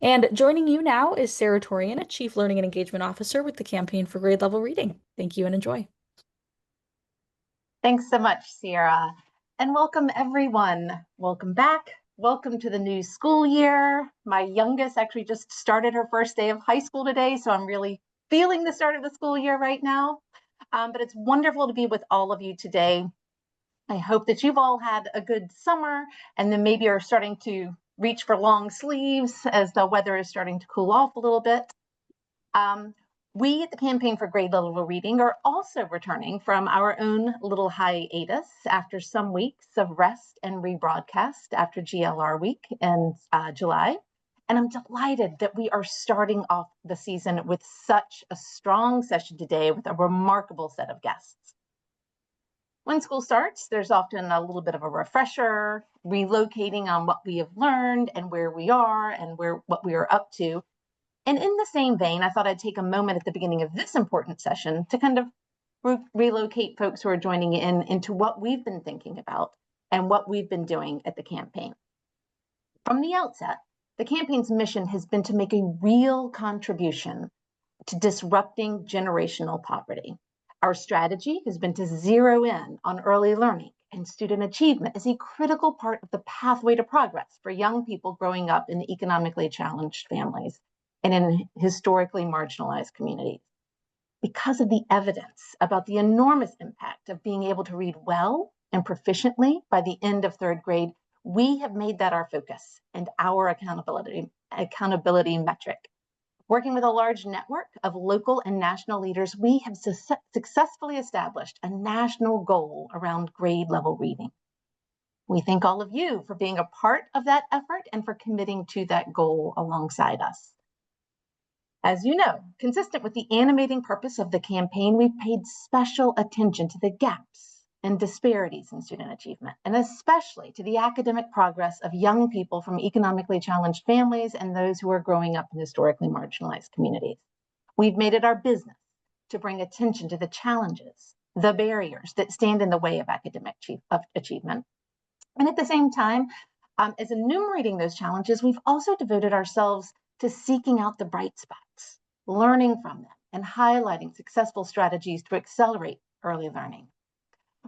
And joining you now is Sarah Torian, a Chief Learning and Engagement Officer with the Campaign for Grade Level Reading. Thank you and enjoy. Thanks so much, Sierra. And welcome, everyone. Welcome back. Welcome to the new school year. My youngest actually just started her first day of high school today, so I'm really feeling the start of the school year right now. But it's wonderful to be with all of you today. I hope that you've all had a good summer and then maybe are starting to reach for long sleeves as the weather is starting to cool off a little bit. We at the Campaign for Grade Level Reading are also returning from our own little hiatus after some weeks of rest and rebroadcast after GLR week in July. And I'm delighted that we are starting off the season with such a strong session today with a remarkable set of guests. When school starts, there's often a little bit of a refresher, relocating on what we have learned and where we are and what we are up to. And in the same vein, I thought I'd take a moment at the beginning of this important session to kind of relocate folks who are joining in into what we've been thinking about and what we've been doing at the campaign. From the outset, the campaign's mission has been to make a real contribution to disrupting generational poverty. Our strategy has been to zero in on early learning and student achievement as a critical part of the pathway to progress for young people growing up in economically challenged families and in historically marginalized communities. Because of the evidence about the enormous impact of being able to read well and proficiently by the end of third grade, we have made that our focus and our accountability metric. Working with a large network of local and national leaders, we have successfully established a national goal around grade level reading. We thank all of you for being a part of that effort and for committing to that goal alongside us. As you know, consistent with the animating purpose of the campaign, we've paid special attention to the gaps and disparities in student achievement, and especially to the academic progress of young people from economically challenged families and those who are growing up in historically marginalized communities. We've made it our business to bring attention to the challenges, the barriers that stand in the way of academic achievement. And at the same time, as enumerating those challenges, we've also devoted ourselves to seeking out the bright spots, learning from them, and highlighting successful strategies to accelerate early learning.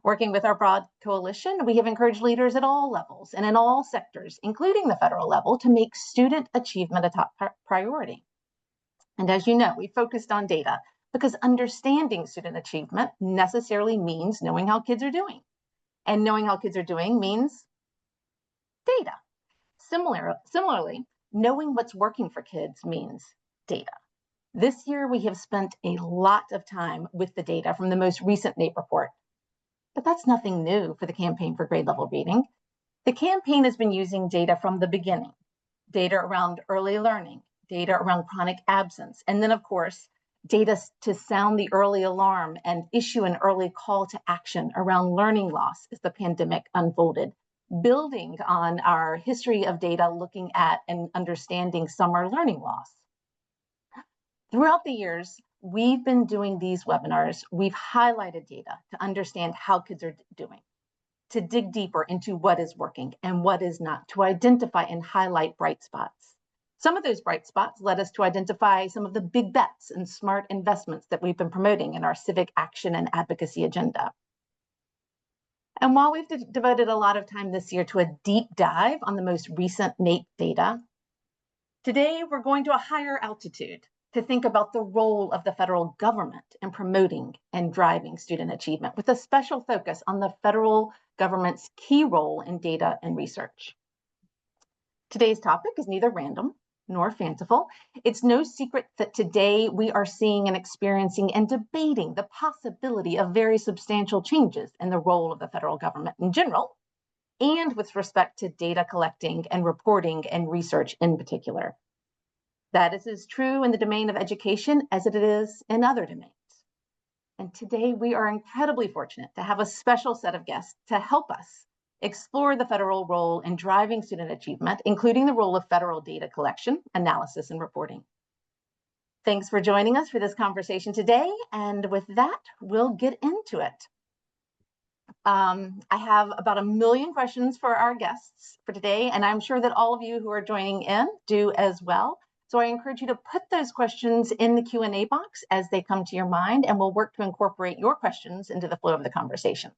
Working with our broad coalition, we have encouraged leaders at all levels and in all sectors, including the federal level, to make student achievement a top priority. And as you know, we focused on data because understanding student achievement necessarily means knowing how kids are doing. And knowing how kids are doing means data. Similarly, knowing what's working for kids means data. This year, we have spent a lot of time with the data from the most recent NAEP report. But that's nothing new for the Campaign for Grade Level Reading. The campaign has been using data from the beginning, data around early learning, data around chronic absence, and then, of course, data to sound the early alarm and issue an early call to action around learning loss as the pandemic unfolded, building on our history of data looking at and understanding summer learning loss. Throughout the years, we've been doing these webinars. We've highlighted data to understand how kids are doing, to dig deeper into what is working and what is not, to identify and highlight bright spots. Some of those bright spots led us to identify some of the big bets and smart investments that we've been promoting in our civic action and advocacy agenda. And while we've devoted a lot of time this year to a deep dive on the most recent NAEP data, today we're going to a higher altitude to think about the role of the federal government in promoting and driving student achievement, with a special focus on the federal government's key role in data and research. Today's topic is neither random nor fanciful. It's no secret that today we are seeing and experiencing and debating the possibility of very substantial changes in the role of the federal government in general, and with respect to data collecting and reporting and research in particular. That is as true in the domain of education as it is in other domains. And today we are incredibly fortunate to have a special set of guests to help us explore the federal role in driving student achievement, including the role of federal data collection, analysis, and reporting. Thanks for joining us for this conversation today. And with that, we'll get into it. I have about 1 million questions for our guests for today, and I'm sure that all of you who are joining in do as well. So I encourage you to put those questions in the Q&A box as they come to your mind, and we'll work to incorporate your questions into the flow of the conversation.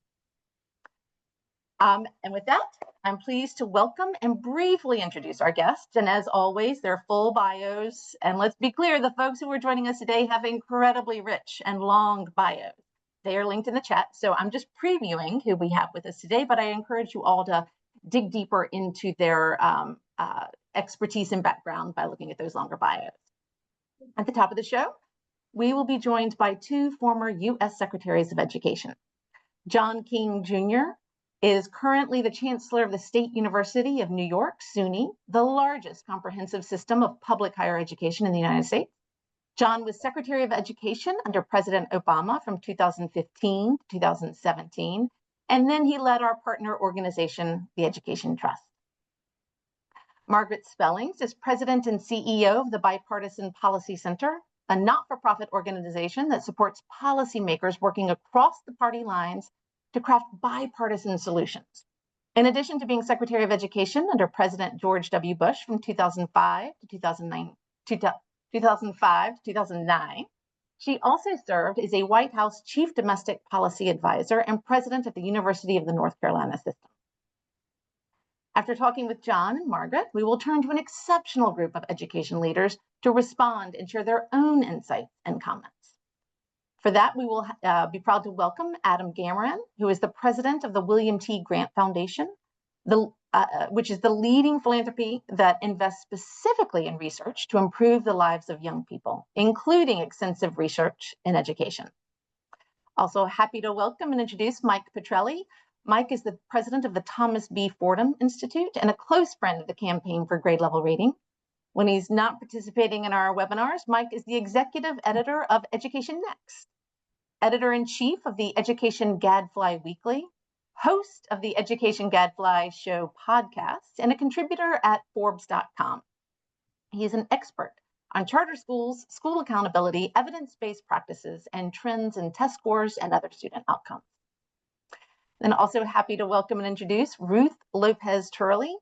And with that, I'm pleased to welcome and briefly introduce our guests. And as always, their full bios. And let's be clear, the folks who are joining us today have incredibly rich and long bios. They are linked in the chat. So I'm just previewing who we have with us today, but I encourage you all to dig deeper into their expertise and background by looking at those longer bios. At the top of the show, we will be joined by 2 former U.S. Secretaries of Education. John King Jr. is currently the Chancellor of the State University of New York, SUNY, the largest comprehensive system of public higher education in the United States. John was Secretary of Education under President Obama from 2015 to 2017, and then he led our partner organization, the Education Trust. Margaret Spellings is President and CEO of the Bipartisan Policy Center, a not-for-profit organization that supports policymakers working across the party lines to craft bipartisan solutions. In addition to being Secretary of Education under President George W. Bush from 2005 to 2009, she also served as a White House Chief Domestic Policy Advisor and President of the University of the North Carolina System. After talking with John and Margaret, we will turn to an exceptional group of education leaders to respond and share their own insights and comments. For that, we will be proud to welcome Adam Gamarin, who is the president of the William T. Grant Foundation, which is the leading philanthropy that invests specifically in research to improve the lives of young people, including extensive research in education. Also happy to welcome and introduce Mike Petrelli. Mike is the president of the Thomas B. Fordham Institute and a close friend of the Campaign for Grade Level Reading. When he's not participating in our webinars, Mike is the executive editor of Education Next, editor-in-chief of the Education Gadfly Weekly, host of the Education Gadfly Show podcast, and a contributor at Forbes.com. He is an expert on charter schools, school accountability, evidence-based practices, and trends in test scores and other student outcomes. And also happy to welcome and introduce Ruth Lopez Turley.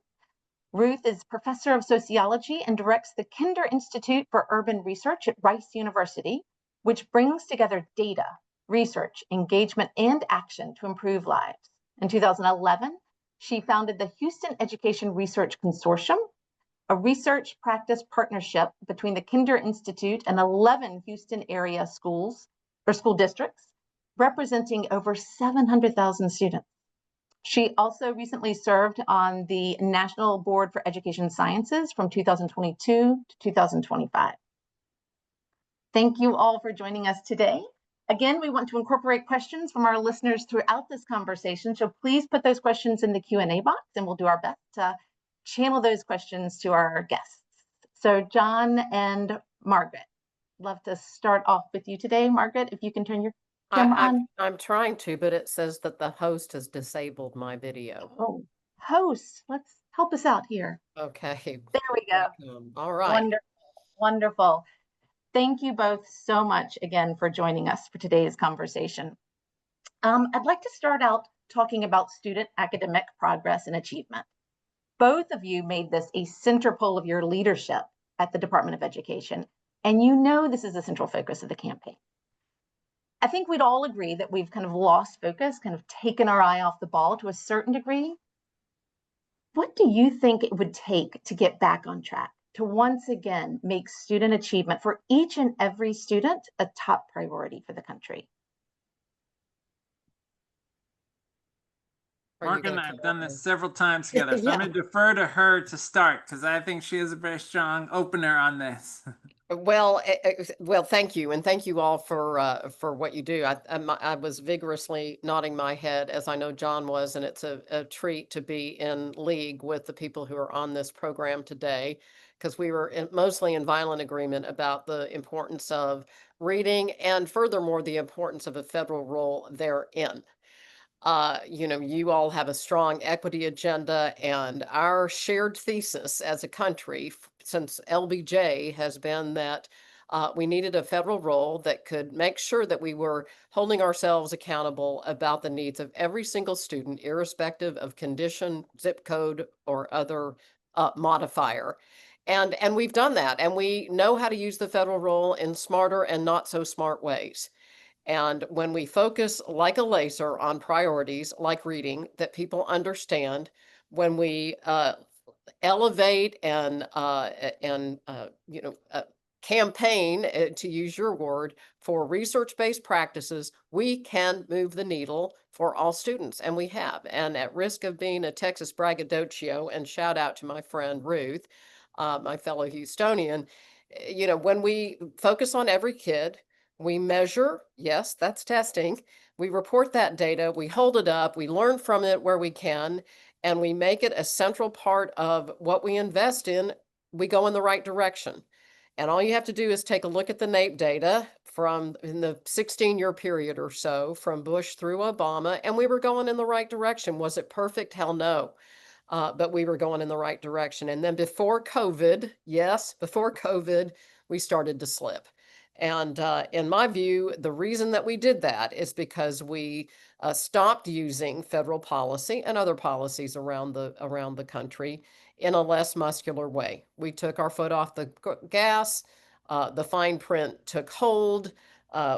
Ruth is professor of sociology and directs the Kinder Institute for Urban Research at Rice University, which brings together data, research, engagement, and action to improve lives. In 2011, she founded the Houston Education Research Consortium, a research practice partnership between the Kinder Institute and 11 Houston area schools or school districts, representing over 700,000 students. She also recently served on the National Board for Education Sciences from 2022 to 2025. Thank you all for joining us today. Again, we want to incorporate questions from our listeners throughout this conversation, so please put those questions in the Q&A box and we'll do our best to channel those questions to our guests. So John and Margaret, love to start off with you today. Margaret, if you can turn your camera on. I'm trying to, but it says that the host has disabled my video. Oh, host, let's help us out here. Okay. There we go. All right. Wonderful. Wonderful. Thank you both so much again for joining us for today's conversation. I'd like to start out talking about student academic progress and achievement. Both of you made this a center pole of your leadership at the Department of Education, and you know this is a central focus of the campaign. I think we'd all agree that we've kind of lost focus, kind of taken our eye off the ball to a certain degree. What do you think it would take to get back on track, to once again make student achievement for each and every student a top priority for the country? Mark and I have done this several times together, so I'm going to defer to her to start because I think she is a very strong opener on this. Well, thank you, and thank you all for what you do. I was vigorously nodding my head, as I know John was, and it's a treat to be in league with the people who are on this program today, because we were mostly in violent agreement about the importance of reading, and furthermore, the importance of a federal role therein. You all have a strong equity agenda, and our shared thesis as a country since LBJ has been that We needed a federal role that could make sure that we were holding ourselves accountable about the needs of every single student, irrespective of condition, zip code, or other modifier. And we've done that, and we know how to use the federal role in smarter and not so smart ways. And when we focus like a laser on priorities like reading that people understand, when we elevate and campaign, to use your word, for research-based practices, we can move the needle for all students, and we have. And at risk of being a Texas braggadocio, and shout out to my friend Ruth, my fellow Houstonian, when we focus on every kid, we measure, yes, that's testing. We report that data, we hold it up, we learn from it where we can, and we make it a central part of what we invest in. We go in the right direction. And all you have to do is take a look at the NAEP data from in the 16-year period or so, from Bush through Obama, and we were going in the right direction. Was it perfect? Hell no. But we were going in the right direction. And then before COVID, yes, before COVID, we started to slip. And in my view, the reason that we did that is because we stopped using federal policy and other policies around the country in a less muscular way. We took our foot off the gas. The fine print took hold.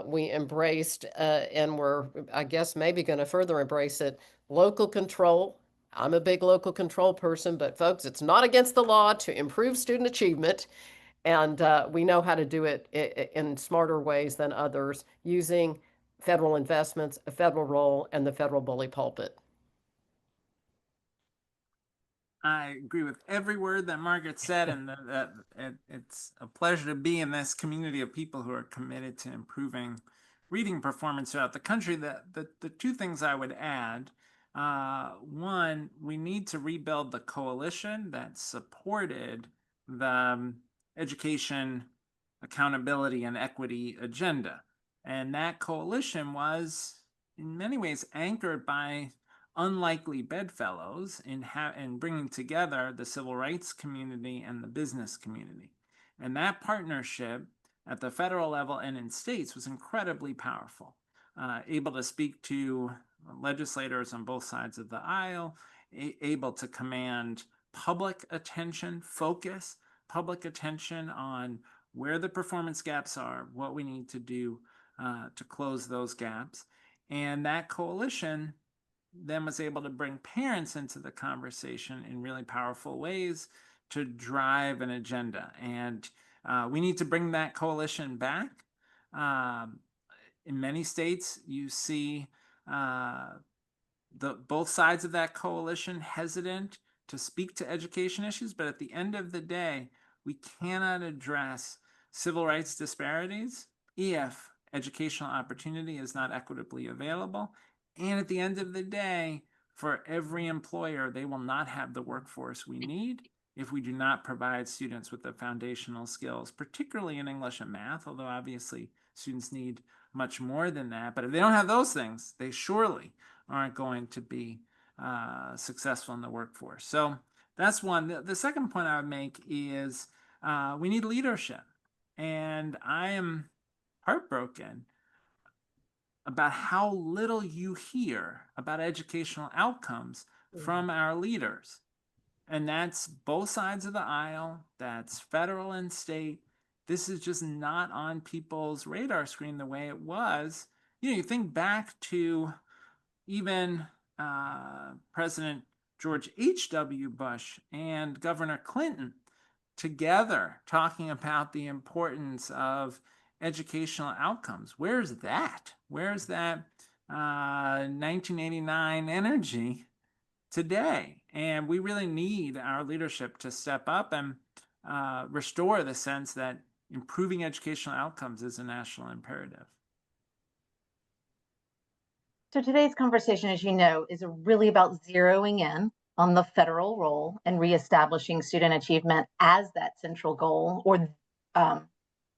We embraced, and we're, I guess, maybe going to further embrace it, local control. I'm a big local control person, but folks, it's not against the law to improve student achievement. And we know how to do it in smarter ways than others, using federal investments, a federal role, and the federal bully pulpit. I agree with every word that Margaret said, and that it's a pleasure to be in this community of people who are committed to improving reading performance throughout the country. The two things I would add, one, we need to rebuild the coalition that supported the education, accountability, and equity agenda. And that coalition was in many ways anchored by unlikely bedfellows in bringing together the civil rights community and the business community. And that partnership at the federal level and in states was incredibly powerful, able to speak to legislators on both sides of the aisle, able to command public attention, focus public attention on where the performance gaps are, what we need to do to close those gaps. And that coalition then was able to bring parents into the conversation in really powerful ways to drive an agenda. And we need to bring that coalition back. In many states, you see both sides of that coalition hesitant to speak to education issues, but at the end of the day, we cannot address civil rights disparities if educational opportunity is not equitably available. And at the end of the day, for every employer, they will not have the workforce we need if we do not provide students with the foundational skills, particularly in English and math, although obviously students need much more than that. But if they don't have those things, they surely aren't going to be successful in the workforce. So that's one. The second point I would make is we need leadership. And I am heartbroken about how little you hear about educational outcomes from our leaders. And that's both sides of the aisle, that's federal and state. This is just not on people's radar screen the way it was. You think back to even President George H.W. Bush and Governor Clinton together talking about the importance of educational outcomes. Where's that? Where's that 1989 energy today? And we really need our leadership to step up and restore the sense that improving educational outcomes is a national imperative. So today's conversation, as you know, is really about zeroing in on the federal role and reestablishing student achievement as that central goal or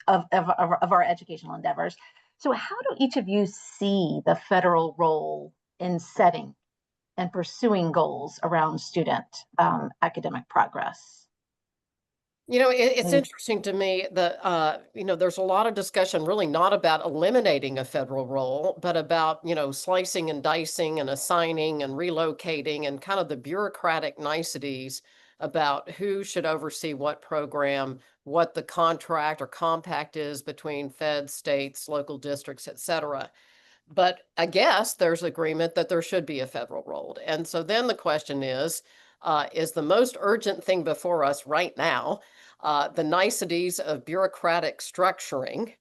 of our educational endeavors. So how do each of you see the federal role in setting and pursuing goals around student academic progress? It's And interesting to me that, there's a lot of discussion really not about eliminating a federal role, but about, slicing and dicing and assigning and relocating and kind of the bureaucratic niceties about who should oversee what program, what the contract or compact is between feds, states, local districts, et cetera. But I guess there's agreement that there should be a federal role. And so then the question is the most urgent thing before us right now the niceties of bureaucratic structuring,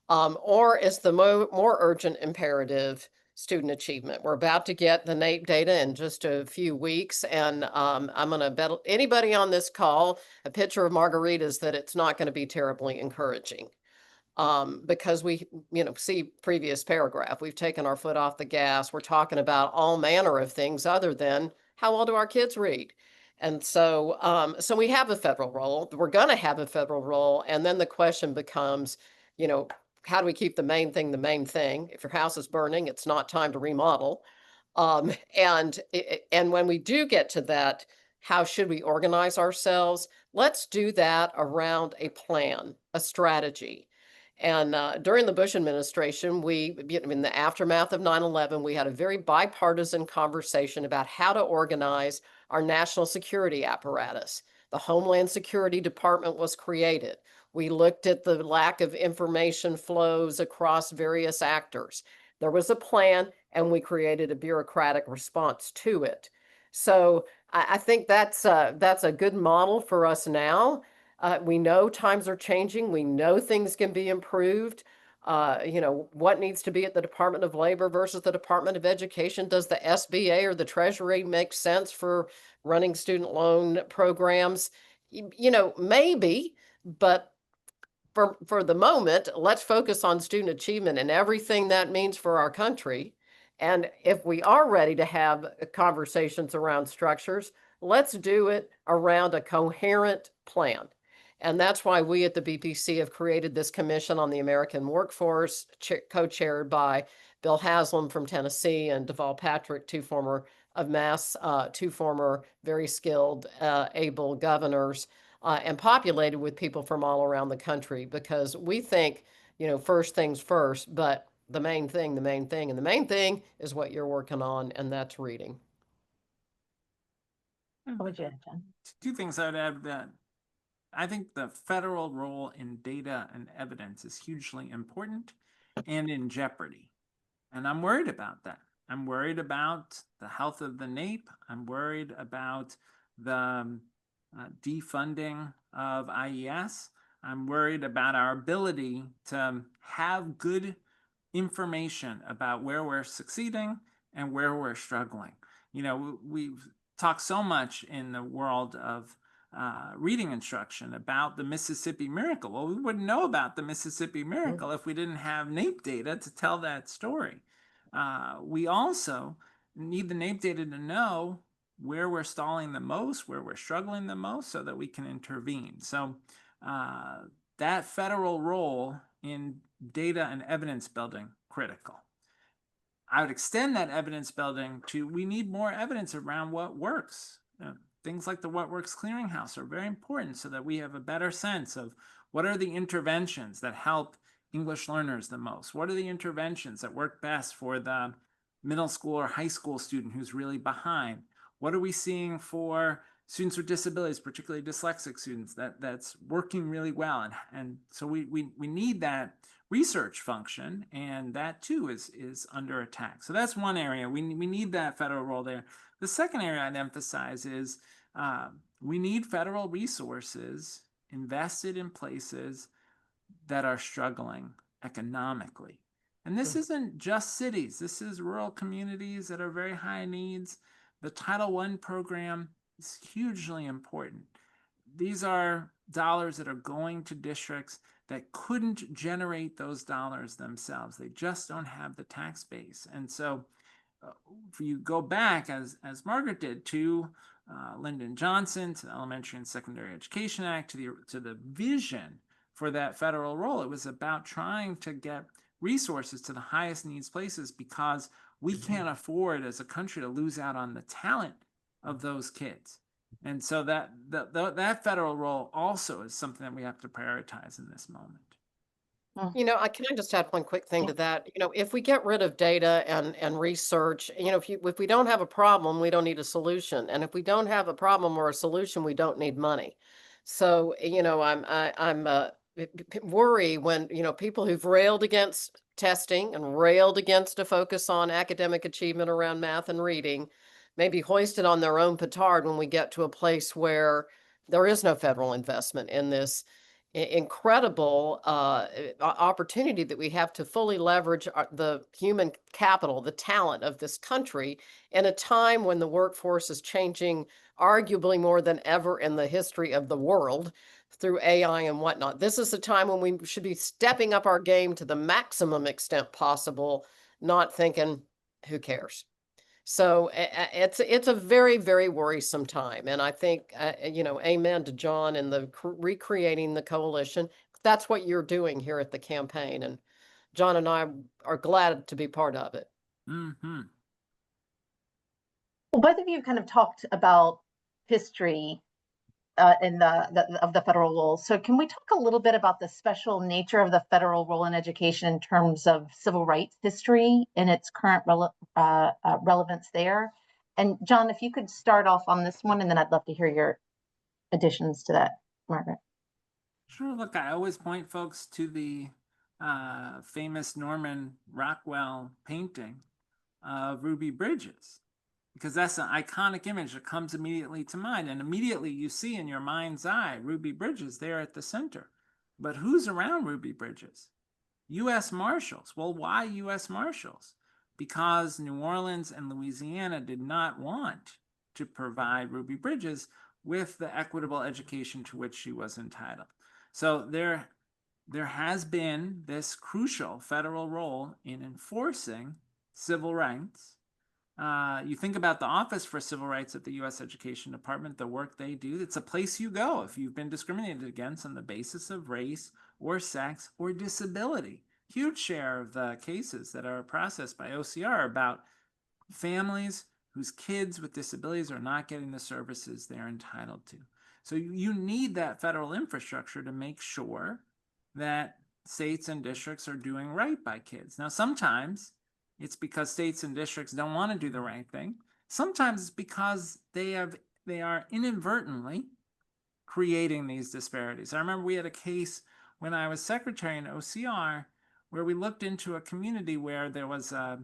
or is the more urgent imperative student achievement? We're about to get the NAEP data in just a few weeks, and I'm going to bet anybody on this call a picture of margaritas that it's not going to be terribly encouraging. Because we, see previous paragraph, we've taken our foot off the gas. We're talking about all manner of things other than how well do our kids read? And so we have a federal role. We're going to have a federal role. And then the question becomes, you know, how do we keep the main thing the main thing? If your house is burning, it's not time to remodel. And when we do get to that, how should we organize ourselves? Let's do that around a plan, a strategy. And during the Bush administration, in the aftermath of 9/11, we had a very bipartisan conversation about how to organize our national security apparatus. The Homeland Security Department was created. We looked at the lack of information flows across various actors. There was a plan, and we created a bureaucratic response to it. So I think that's a good model for us now. We know times are changing. We know things can be improved. What needs to be at the Department of Labor versus the Department of Education? Does the SBA or the Treasury make sense for running student loan programs? Maybe, but for the moment, let's focus on student achievement and everything that means for our country. And if we are ready to have conversations around structures, let's do it around a coherent plan. And that's why we at the BPC have created this Commission on the American Workforce, co-chaired by Bill Haslam from Tennessee and Deval Patrick, two former very skilled, able governors, and populated with people from all around the country, because we think, first things first, but the main thing, and the main thing is what you're working on, and that's reading. what would you add, Jen? Two things I'd add that I think the federal role in data and evidence is hugely important and in jeopardy. And I'm worried about that. I'm worried about the health of the NAEP. I'm worried about the defunding of IES. I'm worried about our ability to have good information about where we're succeeding and where we're struggling. We've talked so much in the world of reading instruction about the Mississippi Miracle. Well, we wouldn't know about the Mississippi Miracle if we didn't have NAEP data to tell that story. We also need the NAEP data to know where we're stalling the most, where we're struggling the most, so that we can intervene. So that federal role in data and evidence building, critical. I would extend that evidence building to, we need more evidence around what works. Things like the What Works Clearinghouse are very important so that we have a better sense of what are the interventions that help English learners the most? What are the interventions that work best for the middle school or high school student who's really behind? What are we seeing for students with disabilities, particularly dyslexic students, that's working really well? And so we need that research function, and that too is under attack. So that's one area. We need that federal role there. The second area I'd emphasize is we need federal resources invested in places that are struggling economically. And this isn't just cities. This is rural communities that are very high needs. The Title I program is hugely important. These are dollars that are going to districts that couldn't generate those dollars themselves. They just don't have the tax base. And so if you go back, as Margaret did, to Lyndon Johnson, to the Elementary and Secondary Education Act, to the vision for that federal role, it was about trying to get resources to the highest needs places, because we can't afford as a country to lose out on the talent of those kids. And so that federal role also is something that we have to prioritize in this moment. Can I just add one quick thing Yeah. to that? If we get rid of data and research, if we don't have a problem, we don't need a solution. And if we don't have a problem or a solution, we don't need money. So, I'm worry when, people who've railed against testing and railed against a focus on academic achievement around math and reading, maybe hoisted on their own petard when we get to a place where there is no federal investment in this incredible opportunity that we have to fully leverage the human capital, the talent of this country in a time when the workforce is changing arguably more than ever in the history of the world through AI and whatnot. This is a time when we should be stepping up our game to the maximum extent possible, not thinking, who cares? So it's a very, very worrisome time. And I think, amen to John and the recreating the coalition. That's what you're doing here at the campaign. And John and I are glad to be part of it. Mm-hmm. Well, both of you kind of talked about history in the federal role. So can we talk a little bit about the special nature of the federal role in education in terms of civil rights history and its current relevance there? And John, if you could start off on this one, and then I'd love to hear your additions to that, Margaret. Sure. Look, I always point folks to the famous Norman Rockwell painting of Ruby Bridges, because that's an iconic image that comes immediately to mind. And immediately you see in your mind's eye Ruby Bridges there at the center. But who's around Ruby Bridges? U.S. Marshals. Well, why U.S. Marshals? Because New Orleans and Louisiana did not want to provide Ruby Bridges with the equitable education to which she was entitled. So there has been this crucial federal role in enforcing civil rights. You think about the Office for Civil Rights at the U.S. Education Department, the work they do. It's a place you go if you've been discriminated against on the basis of race or sex or disability. Huge share of the cases that are processed by OCR are about families whose kids with disabilities are not getting the services they're entitled to. So you need that federal infrastructure to make sure that states and districts are doing right by kids. Now, sometimes it's because states and districts don't want to do the right thing. Sometimes it's because they are inadvertently creating these disparities. I remember we had a case when I was secretary in OCR where we looked into a community where there was a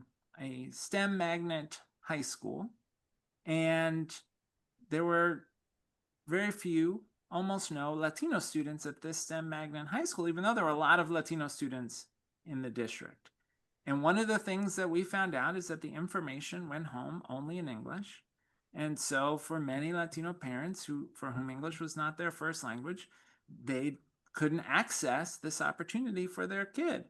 STEM magnet high school, and there were very few, almost no Latino students at this STEM magnet high school, even though there were a lot of Latino students in the district. And one of the things that we found out is that the information went home only in English. And so for many Latino parents for whom English was not their first language, they couldn't access this opportunity for their kid.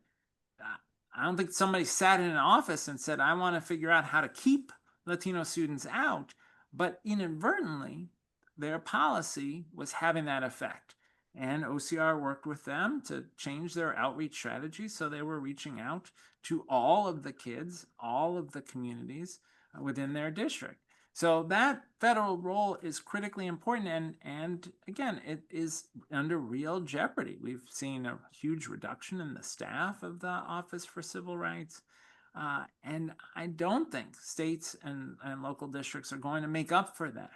I don't think somebody sat in an office and said, I want to figure out how to keep Latino students out, but inadvertently, their policy was having that effect. And OCR worked with them to change their outreach strategy. So they were reaching out to all of the kids, all of the communities within their district. So that federal role is critically important. And again, it is under real jeopardy. We've seen a huge reduction in the staff of the Office for Civil Rights. And I don't think states and local districts are going to make up for that.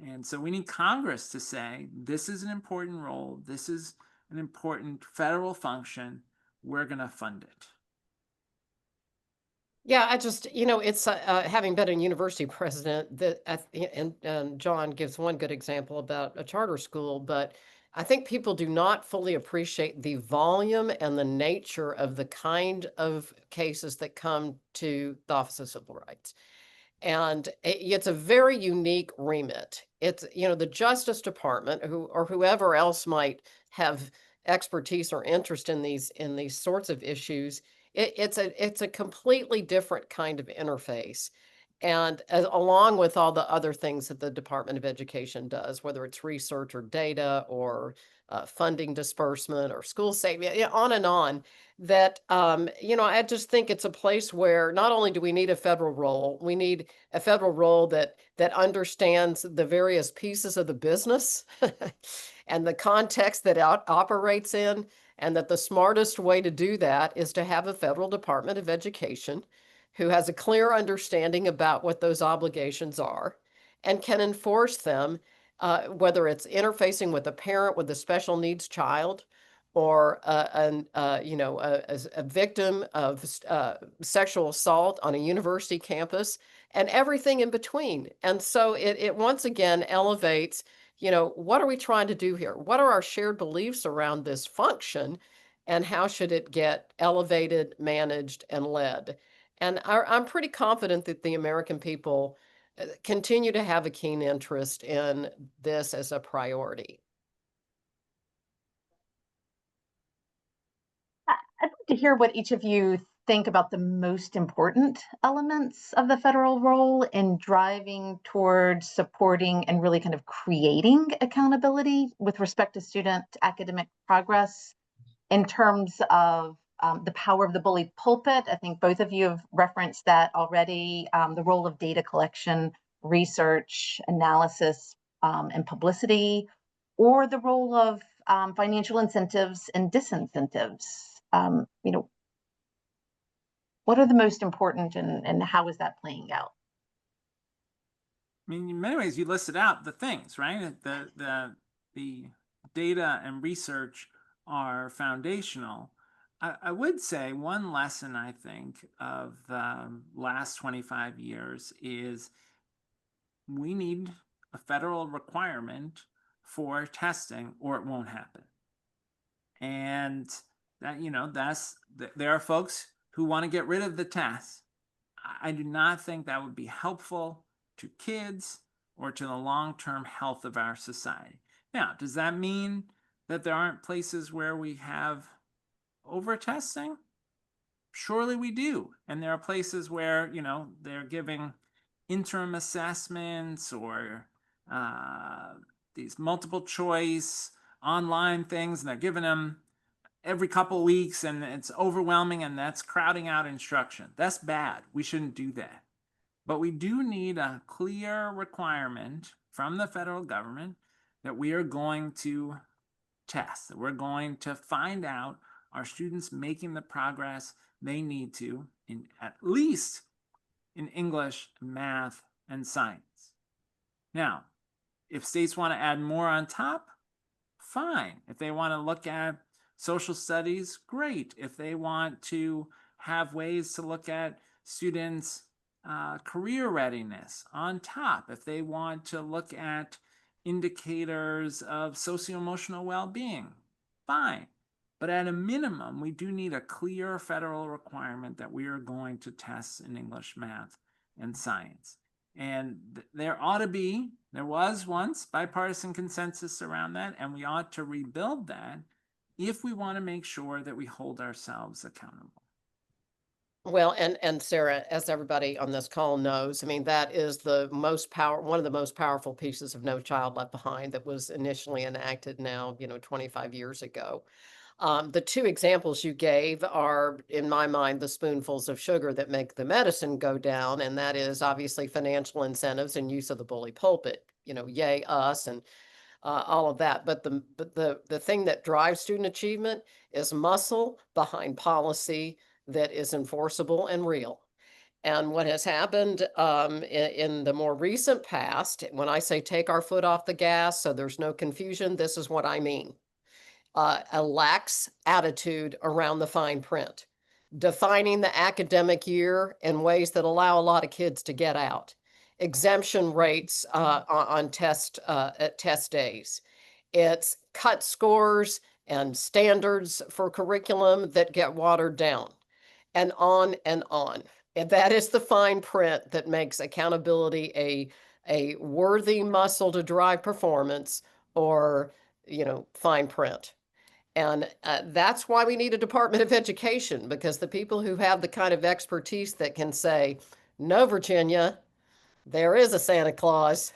And so we need Congress to say, this is an important role. This is an important federal function. We're going to fund it. Yeah, I just, it's having been a university president that, and John gives one good example about a charter school, but I think people do not fully appreciate the volume and the nature of the kind of cases that come to the Office of Civil Rights. And it's a very unique remit. It's, the Justice Department or whoever else might have expertise or interest in these sorts of issues. It's a completely different kind of interface. And along with all the other things that the Department of Education does, whether it's research or data or funding disbursement or school saving, on and on. That, I just think it's a place where not only do we need a federal role, we need a federal role that understands the various pieces of the business and the context that it operates in, and that the smartest way to do that is to have a federal Department of Education who has a clear understanding about what those obligations are and can enforce them, whether it's interfacing with a parent with a special needs child or a victim of sexual assault on a university campus and everything in between. And so it once again elevates, what are we trying to do here? What are our shared beliefs around this function? And how should it get elevated, managed, and led? And I'm pretty confident that the American people continue to have a keen interest in this as a priority. I'd like to hear what each of you think about the most important elements of the federal role in driving towards supporting and really kind of creating accountability with respect to student academic progress in terms of the power of the bully pulpit. I think both of you have referenced that already, the role of data collection, research, analysis, and publicity, or the role of financial incentives and disincentives. What are the most important and how is that playing out? I mean, in many ways, you listed out the things, right? The data and research are foundational. I would say one lesson, I think, of the last 25 years is we need a federal requirement for testing or it won't happen. And that, there are folks who want to get rid of the test. I do not think that would be helpful to kids or to the long-term health of our society. Now, does that mean that there aren't places where we have over-testing? Surely we do. And there are places where, they're giving interim assessments or these multiple choice online things, and they're giving them every couple of weeks, and it's overwhelming, and that's crowding out instruction. That's bad. We shouldn't do that. But we do need a clear requirement from the federal government that we are going to test, that we're going to find out are students making the progress they need to, in at least in English, math, and science. Now, if states want to add more on top, fine. If they want to look at social studies, great. If they want to have ways to look at students' career readiness on top, if they want to look at indicators of socio-emotional well-being, fine. But at a minimum, we do need a clear federal requirement that we are going to test in English, math, and science. And there was once bipartisan consensus around that, and we ought to rebuild that if we want to make sure that we hold ourselves accountable. Well, and Sarah, as everybody on this call knows, I mean, that is one of the most powerful pieces of No Child Left Behind that was initially enacted now, 25 years ago. The two examples you gave are, in my mind, the spoonfuls of sugar that make the medicine go down, and that is obviously financial incentives and use of the bully pulpit, yay us and all of that. But the thing that drives student achievement is muscle behind policy that is enforceable and real. And what has happened in the more recent past, when I say take our foot off the gas so there's no confusion, this is what I mean. A lax attitude around the fine print, defining the academic year in ways that allow a lot of kids to get out, exemption rates on at test days. It's cut scores and standards for curriculum that get watered down, and on and on. And that is the fine print that makes accountability a worthy muscle to drive performance, or fine print. And that's why we need a Department of Education, because the people who have the kind of expertise that can say, no, Virginia, there is a Santa Claus,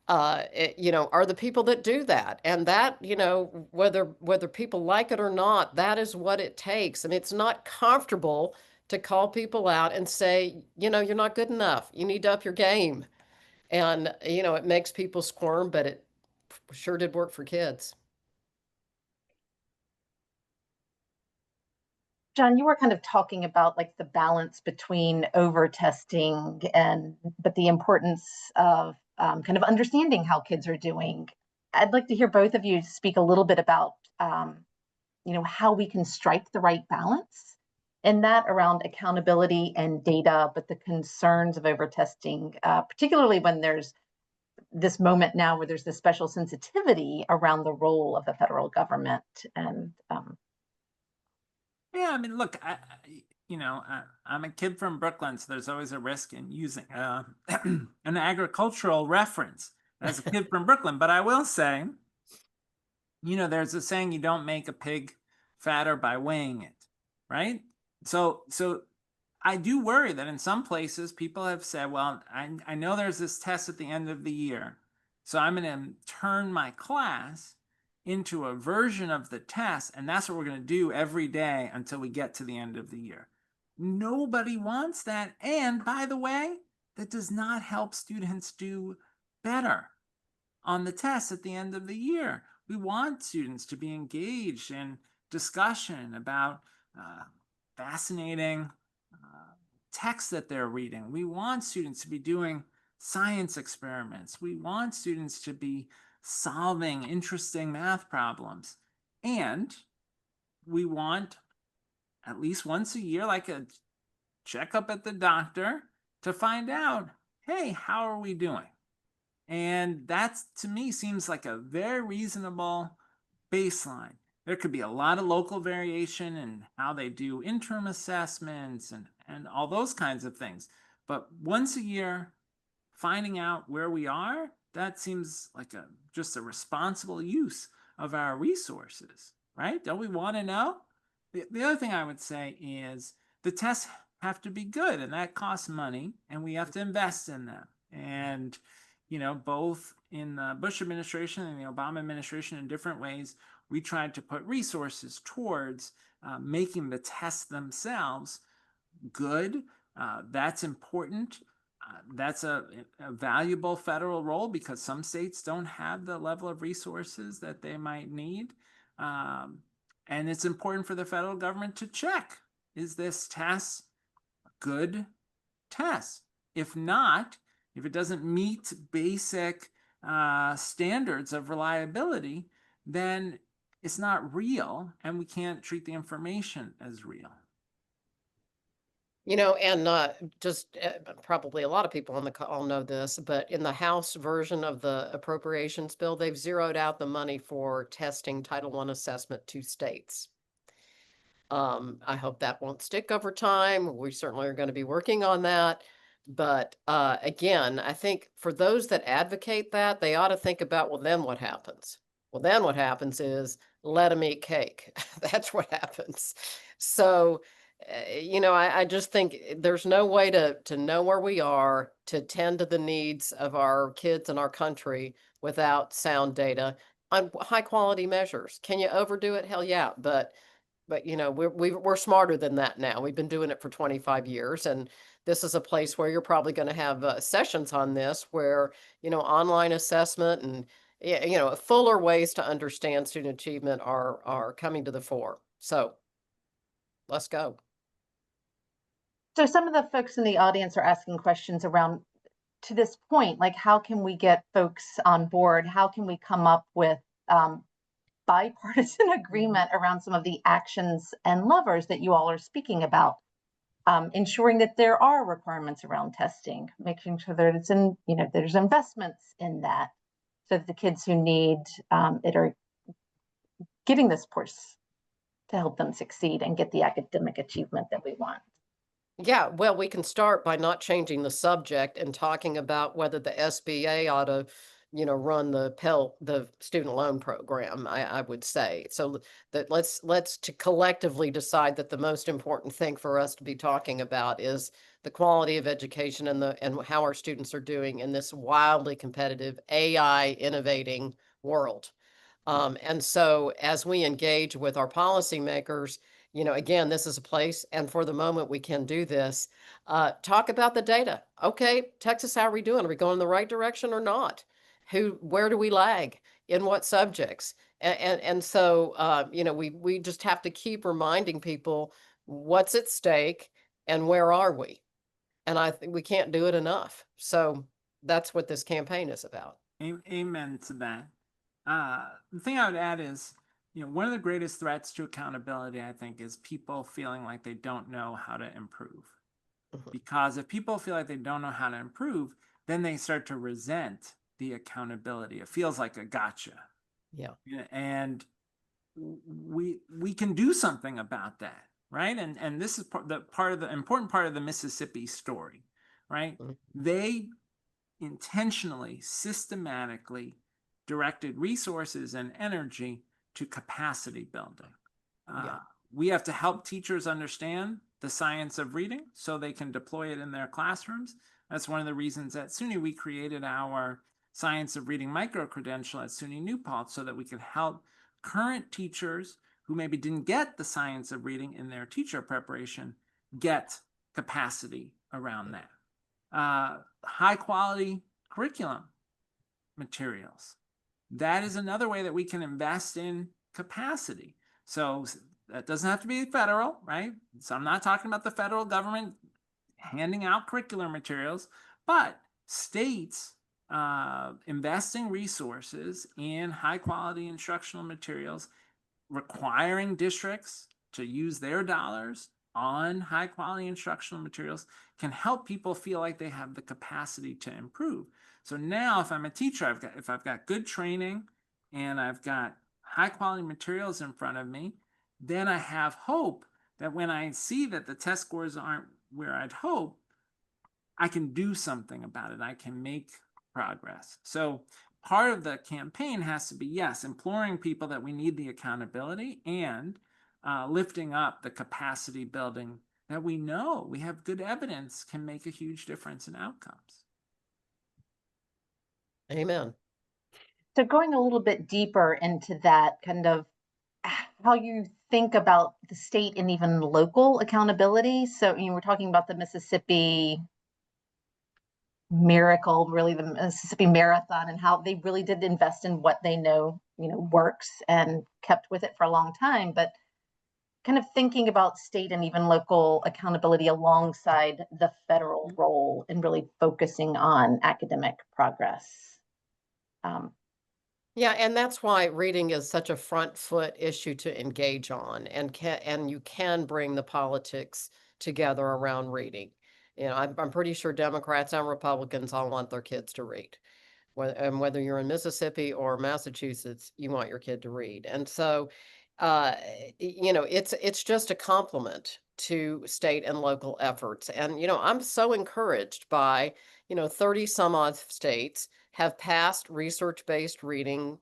are the people that do that. And that, whether people like it or not, that is what it takes. And it's not comfortable to call people out and say, you're not good enough. You need to up your game. And, it makes people squirm, but it sure did work for kids. John, you were kind of talking about like the balance between over testing but the importance of kind of understanding how kids are doing. I'd like to hear both of you speak a little bit about, how we can strike the right balance in that around accountability and data, but the concerns of over testing, particularly when there's this moment now where there's this special sensitivity around the role of the federal government. And Yeah, I mean, look, I'm a kid from Brooklyn, so there's always a risk in using an agricultural reference as a kid from Brooklyn. But I will say, there's a saying, you don't make a pig fatter by weighing it, right? So I do worry that in some places people have said, well, I know there's this test at the end of the year, so I'm going to turn my class into a version of the test, and that's what we're going to do every day until we get to the end of the year. Nobody wants that. And by the way, that does not help students do better on the test at the end of the year. We want students to be engaged in discussion about fascinating text that they're reading. We want students to be doing science experiments. We want students to be solving interesting math problems. And we want at least once a year, like a checkup at the doctor to find out, hey, how are we doing? And that, to me, seems like a very reasonable baseline. There could be a lot of local variation in how they do interim assessments and all those kinds of things. But once a year, finding out where we are, that seems like just a responsible use of our resources, right? Don't we want to know? The other thing I would say is the tests have to be good, and that costs money, and we have to invest in them. And, both in the Bush administration and the Obama administration in different ways, we tried to put resources towards making the tests themselves good. That's important. That's a valuable federal role because some states don't have the level of resources that they might need. And it's important for the federal government to check, is this test a good test? If not, if it doesn't meet basic standards of reliability, then it's not real and we can't treat the information as real. And probably a lot of people on the call know this, but in the House version of the appropriations bill, they've zeroed out the money for testing Title I assessment to states. I hope that won't stick over time. We certainly are going to be working on that. But again, I think for those that advocate that, they ought to think about, well, then what happens? Well, then what happens is let them eat cake. That's what happens. So, I just think there's no way to know where we are, to tend to the needs of our kids and our country without sound data on high quality measures. Can you overdo it? Hell yeah. But we're smarter than that now. We've been doing it for 25 years, and this is a place where you're probably going to have sessions on this where, online assessment and, fuller ways to understand student achievement are coming to the fore. So let's go. So some of the folks in the audience are asking questions around, to this point, like how can we get folks on board? How can we come up with bipartisan agreement around some of the actions and levers that you all are speaking about? Ensuring that there are requirements around testing, making sure that it's in, there's investments in that, so that the kids who need it are getting the supports to help them succeed and get the academic achievement that we want. Yeah, well, we can start by not changing the subject and talking about whether the SBA ought to run the student loan program, I would say. So that let's to collectively decide that the most important thing for us to be talking about is the quality of education and how our students are doing in this wildly competitive AI innovating world. And so as we engage with our policymakers, again, this is a place, and for the moment we can do this, talk about the data. Okay, Texas, how are we doing? Are we going in the right direction or not? Where do we lag? In what subjects? And so, we just have to keep reminding people what's at stake and where are we? And I think we can't do it enough. So that's what this campaign is about. Amen to that. The thing I would add is, one of the greatest threats to accountability, I think, is people feeling like they don't know how to improve. Because if people feel like they don't know how to improve, then they start to resent the accountability. It feels like a gotcha. Yeah. And we can do something about that, right? And this is the important part of the Mississippi story, right? They intentionally, systematically directed resources and energy to capacity building. We have to help teachers understand the science of reading so they can deploy it in their classrooms. That's one of the reasons at SUNY we created our Science of Reading micro-credential at SUNY New Paltz so that we could help current teachers who maybe didn't get the science of reading in their teacher preparation get capacity around that. High quality curriculum materials. That is another way that we can invest in capacity. So that doesn't have to be federal, right? So I'm not talking about the federal government handing out curricular materials, but states investing resources in high quality instructional materials, requiring districts to use their dollars on high quality instructional materials can help people feel like they have the capacity to improve. So now if I'm a teacher, if I've got good training and I've got high quality materials in front of me, then I have hope that when I see that the test scores aren't where I'd hope, I can do something about it. I can make progress. So part of the campaign has to be, yes, imploring people that we need the accountability and lifting up the capacity building that we know we have good evidence can make a huge difference in outcomes. Amen. So going a little bit deeper into that, kind of how you think about the state and even local accountability. So, we're talking about the Mississippi Miracle, really the Mississippi Marathon, and how they really did invest in what they know, works and kept with it for a long time. But kind of thinking about state and even local accountability alongside the federal role and really focusing on academic progress. Yeah, and that's why reading is such a front foot issue to engage on, and you can bring the politics together around reading. I'm pretty sure Democrats and Republicans all want their kids to read. And whether you're in Mississippi or Massachusetts, you want your kid to read. And so, it's just a compliment to state and local efforts. And, I'm so encouraged by, 30 some odd states have passed research-based reading,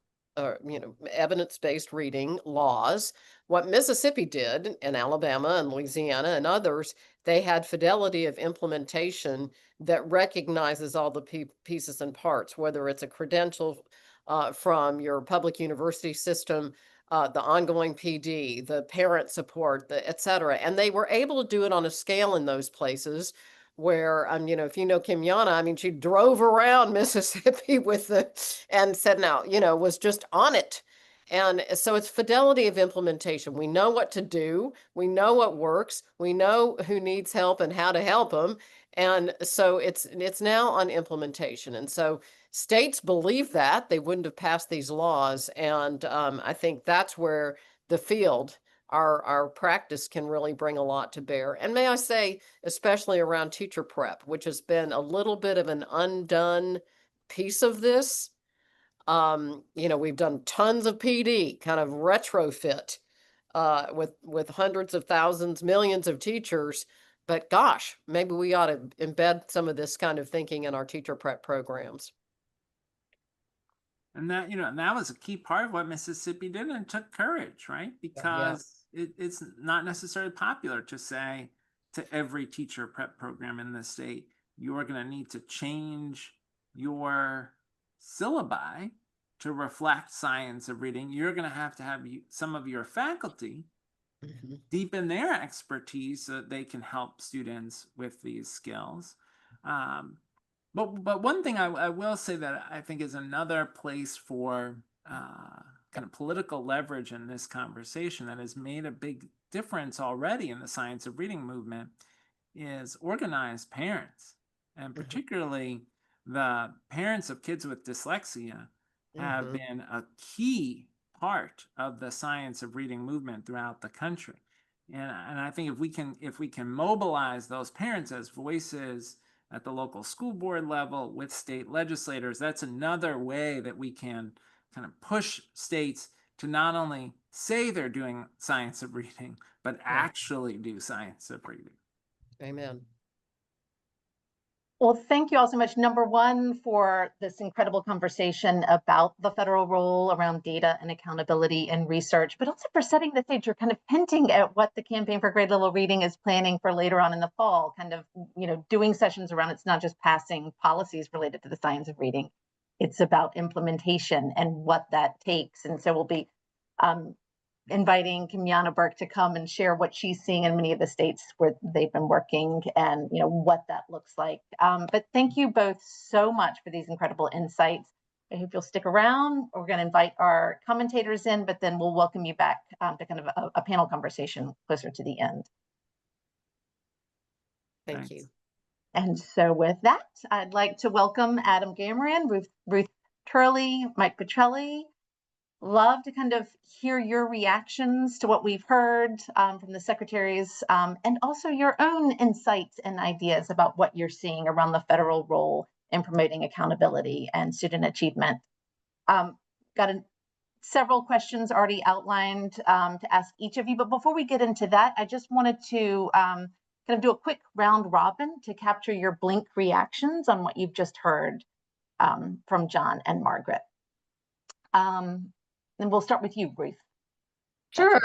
evidence-based reading laws. What Mississippi did, and Alabama and Louisiana and others, they had fidelity of implementation that recognizes all the pieces and parts, whether it's a credential from your public university system, the ongoing PD, the parent support, et cetera. And they were able to do it on a scale in those places where, if you know Kim Yana, she drove around Mississippi and said, now, was just on it. And so it's fidelity of implementation. We know what to do. We know what works. We know who needs help and how to help them. And so it's now on implementation. And so states believe that they wouldn't have passed these laws. And I think that's where the field, our practice, can really bring a lot to bear. And may I say, especially around teacher prep, which has been a little bit of an undone piece of this. We've done tons of PD, kind of retrofit, with hundreds of thousands, millions of teachers. But gosh, maybe we ought to embed some of this kind of thinking in our teacher prep programs. And that, and that was a key part of what Mississippi did, and it took courage, right? Because it's not necessarily popular to say to every teacher prep program in the state, you're going to need to change your syllabi to reflect science of reading. You're going to have some of your faculty deepen their expertise so that they can help students with these skills. But one thing I will say that I think is another place for kind of political leverage in this conversation that has made a big difference already in the science of reading movement is organized parents, and particularly the parents of kids with dyslexia have been a key part of the science of reading movement throughout the country. And I think if we can mobilize those parents as voices at the local school board level with state legislators, that's another way that we can kind of push states to not only say they're doing science of reading, but actually do science of reading. Amen. Well, thank you all so much. Number one, for this incredible conversation about the federal role around data and accountability and research, but also for setting the stage. You're kind of hinting at what the Campaign for Grade Level Reading is planning for later on in the fall, kind of, doing sessions around. It's not just passing policies related to the science of reading. It's about implementation and what that takes. And so we'll be inviting Kimyana Burke to come and share what she's seeing in many of the states where they've been working, and what that looks like. But thank you both so much for these incredible insights. I hope you'll stick around. We're going to invite our commentators in, but then we'll welcome you back to kind of a panel conversation closer to the end. Thank you. And so with that, I'd like to welcome Adam Gamerian, Ruth Turley, Mike Petrelli. Love to kind of hear your reactions to what we've heard from the secretaries, and also your own insights and ideas about what you're seeing around the federal role in promoting accountability and student achievement. Got several questions already outlined to ask each of you, but before we get into that, I just wanted to kind of do a quick round robin to capture your blink reactions on what you've just heard from John and Margaret. And we'll start with you, Ruth. Sure.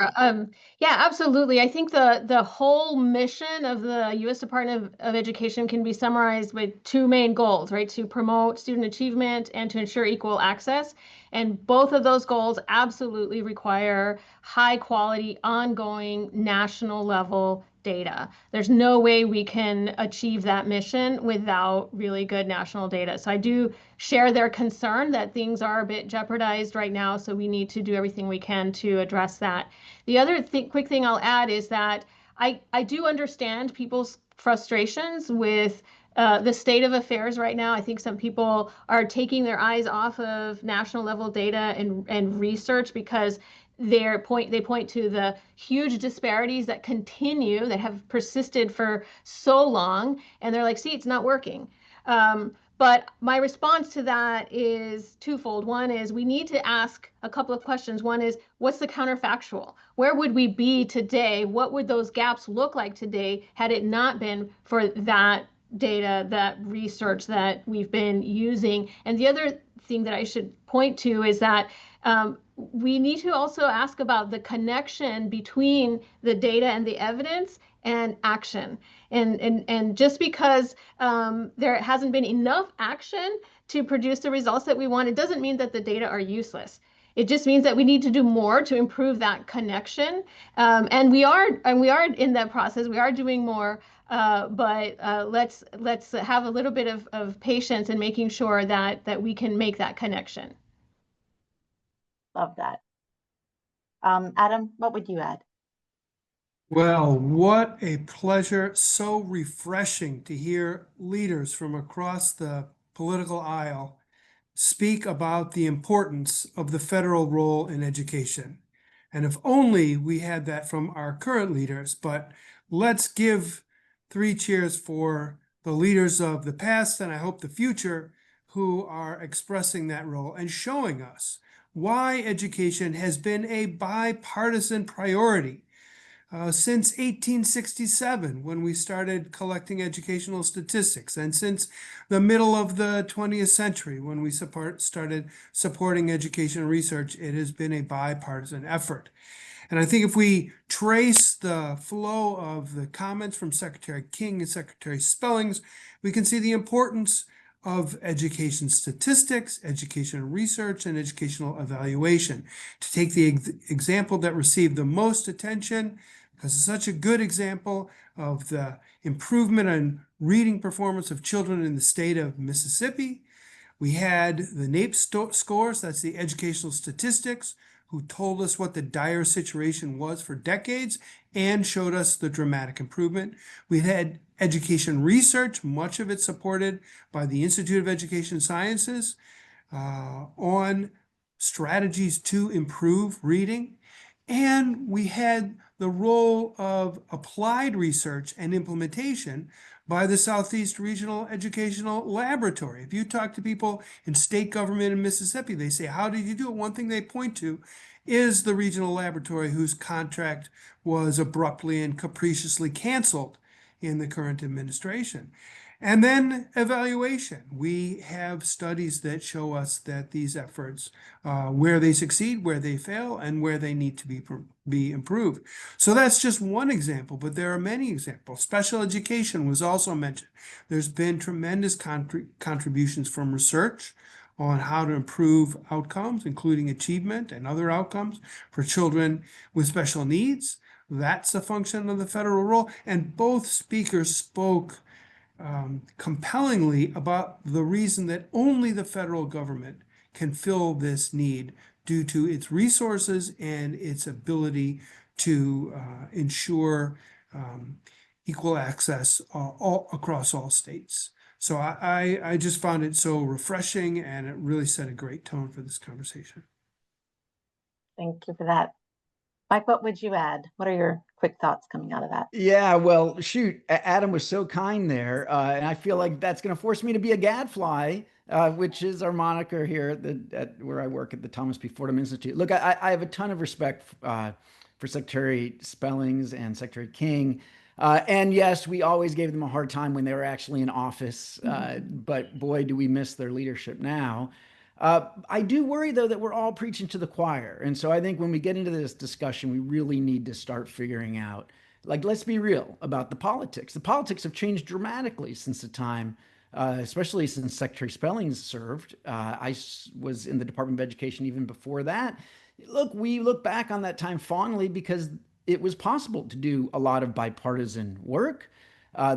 Yeah, absolutely. I think the whole mission of the U.S. Department of Education can be summarized with two main goals, right? To promote student achievement and to ensure equal access. And both of those goals absolutely require high quality, ongoing, national level data. There's no way we can achieve that mission without really good national data. So I do share their concern that things are a bit jeopardized right now, so we need to do everything we can to address that. The other quick thing I'll add is that I do understand people's frustrations with the state of affairs right now. I think some people are taking their eyes off of national level data and research because they point to the huge disparities that continue, that have persisted for so long, and they're like, see, it's not working. But my response to that is twofold. One is we need to ask a couple of questions. One is, what's the counterfactual? Where would we be today? What would those gaps look like today had it not been for that data, that research that we've been using? And the other thing that I should point to is that we need to also ask about the connection between the data and the evidence and action. And just because there hasn't been enough action to produce the results that we want, it doesn't mean that the data are useless. It just means that we need to do more to improve that connection. And we are in that process. We are doing more, but let's have a little bit of patience in making sure that we can make that connection. Love that. Adam, what would you add? Well, what a pleasure. So refreshing to hear leaders from across the political aisle speak about the importance of the federal role in education. And if only we had that from our current leaders, but let's give 3 cheers for the leaders of the past, and I hope the future, who are expressing that role and showing us why education has been a bipartisan priority. since 1867, when we started collecting educational statistics, and since the middle of the 20th century, when we started supporting education research, it has been a bipartisan effort. And I think if we trace the flow of the comments from Secretary King and Secretary Spellings, we can see the importance of education statistics, education research, and educational evaluation. To take the example that received the most attention, because it's such a good example of the improvement in reading performance of children in the state of Mississippi, we had the NAEP scores, that's the educational statistics, who told us what the dire situation was for decades and showed us the dramatic improvement. We had education research, much of it supported by the Institute of Education Sciences, on strategies to improve reading. And we had the role of applied research and implementation by the Southeast Regional Educational Laboratory. If you talk to people in state government in Mississippi, they say, how did you do it? One thing they point to is the regional laboratory whose contract was abruptly and capriciously canceled in the current administration. And then evaluation. We have studies that show us that these efforts, where they succeed, where they fail, and where they need to be improved. So that's just one example, but there are many examples. Special education was also mentioned. There's been tremendous contributions from research on how to improve outcomes, including achievement and other outcomes for children with special needs. That's a function of the federal role. And both speakers spoke compellingly about the reason that only the federal government can fill this need due to its resources and its ability to ensure equal access across all states. So I just found it so refreshing, and it really set a great tone for this conversation. Thank you for that. Mike, what would you add? What are your quick thoughts coming out of that? Yeah, well, shoot, Adam was so kind there, and I feel like that's going to force me to be a gadfly, which is our moniker here at where I work at the Thomas P. Fordham Institute. Look, I have a ton of respect for Secretary Spellings and Secretary King. And yes, we always gave them a hard time when they were actually in office, but boy, do we miss their leadership now. I do worry, though, that we're all preaching to the choir. And so I think when we get into this discussion, we really need to start figuring out, like, let's be real about the politics. The politics have changed dramatically since the time, especially since Secretary Spellings served. I was in the Department of Education even before that. Look, we look back on that time fondly because it was possible to do a lot of bipartisan work.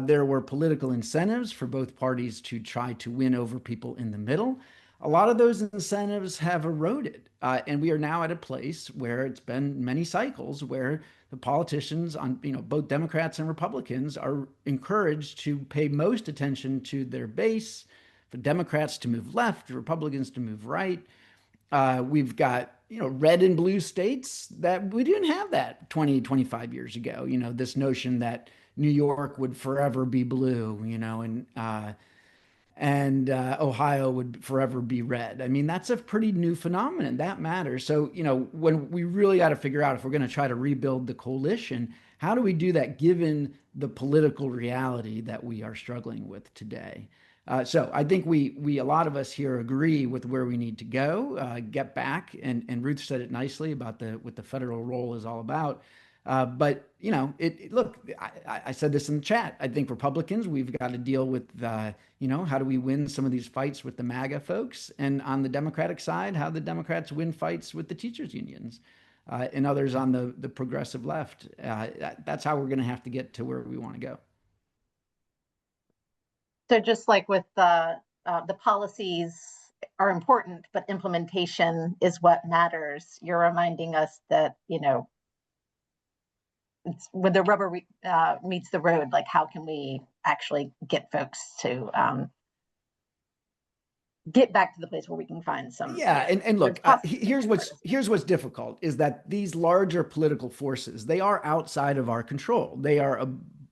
There were political incentives for both parties to try to win over people in the middle. A lot of those incentives have eroded, and we are now at a place where it's been many cycles where the politicians on, both Democrats and Republicans are encouraged to pay most attention to their base, for Democrats to move left, Republicans to move right. We've got, red and blue states that we didn't have that 20, 25 years ago. This notion that New York would forever be blue, and Ohio would forever be red. I mean, that's a pretty new phenomenon. That matters. So, when we really got to figure out if we're going to try to rebuild the coalition, how do we do that given the political reality that we are struggling with today? So I think a lot of us here agree with where we need to go, get back, and Ruth said it nicely about what the federal role is all about. But look, I said this in the chat. I think Republicans, we've got to deal with, how do we win some of these fights with the MAGA folks? And on the Democratic side, how the Democrats win fights with the teachers unions, and others on the progressive left. That's how we're going to have to get to where we want to go. So just like with the policies are important, but implementation is what matters. You're reminding us that, it's when the rubber meets the road, like how can we actually get folks to get back to the place where we can find some. Yeah, and look, here's what's difficult is that these larger political forces, they are outside of our control. They are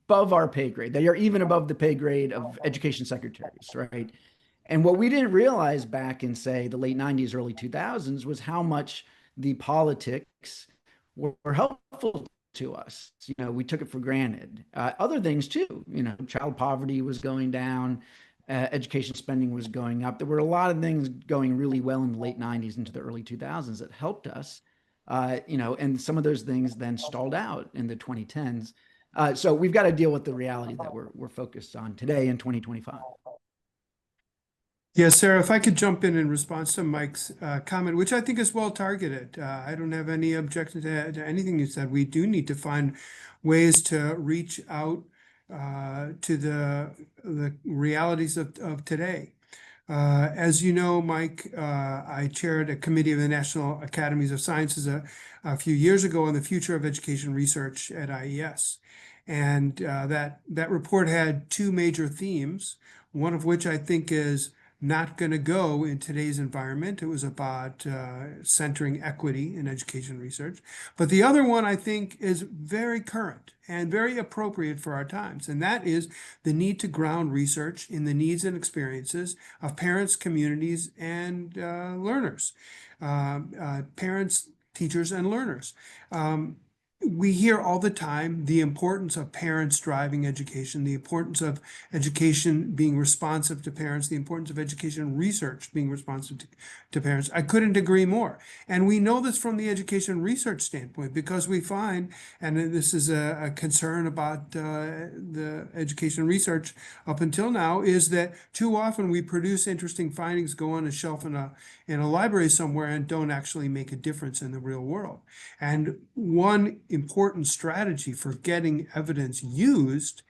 above our pay grade. They are even above the pay grade of education secretaries, right? And what we didn't realize back in, say, the late 90s, early 2000s was how much the politics were helpful to us. You know, we took it for granted. Other things too, you know, child poverty was going down, education spending was going up. There were a lot of things going really well in the late 90s into the early 2000s that helped us, you know, and some of those things then stalled out in the 2010s. So we've got to deal with the reality that we're focused on today in 2025. Yeah, Sarah, if I could jump in response to Mike's comment, which I think is well targeted. I don't have any objection to anything you said. We do need to find ways to reach out to the realities of today. As you know, Mike, I chaired a committee of the National Academies of Sciences a few years ago on the future of education research at IES. And that report had two major themes, one of which I think is not going to go in today's environment. It was about centering equity in education research. But the other one I think is very current and very appropriate for our times. And that is the need to ground research in the needs and experiences of parents, communities, and learners, parents, teachers, and learners. We hear all the time the importance of parents driving education, the importance of education being responsive to parents, the importance of education research being responsive to parents. I couldn't agree more. And we know this from the education research standpoint because we find, and this is a concern about the education research up until now, is that too often we produce interesting findings, go on a shelf in a library somewhere and don't actually make a difference in the real world. And one important strategy for getting evidence used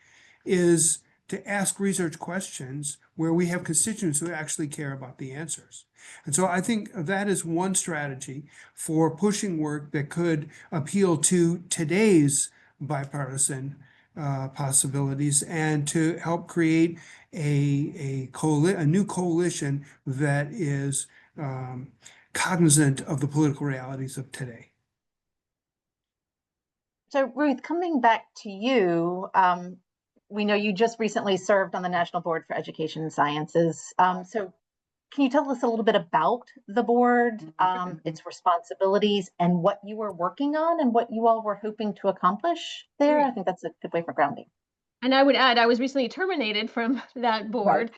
is to ask research questions where we have constituents who actually care about the answers. And so I think that is one strategy for pushing work that could appeal to today's bipartisan possibilities and to help create a new coalition that is cognizant of the political realities of today. So Ruth, coming back to you, we know you just recently served on the National Board for Education and Sciences. So can you tell us a little bit about the board, its responsibilities, and what you were working on and what you all were hoping to accomplish there? I think that's a good way for grounding. And I would add, I was recently terminated from that board,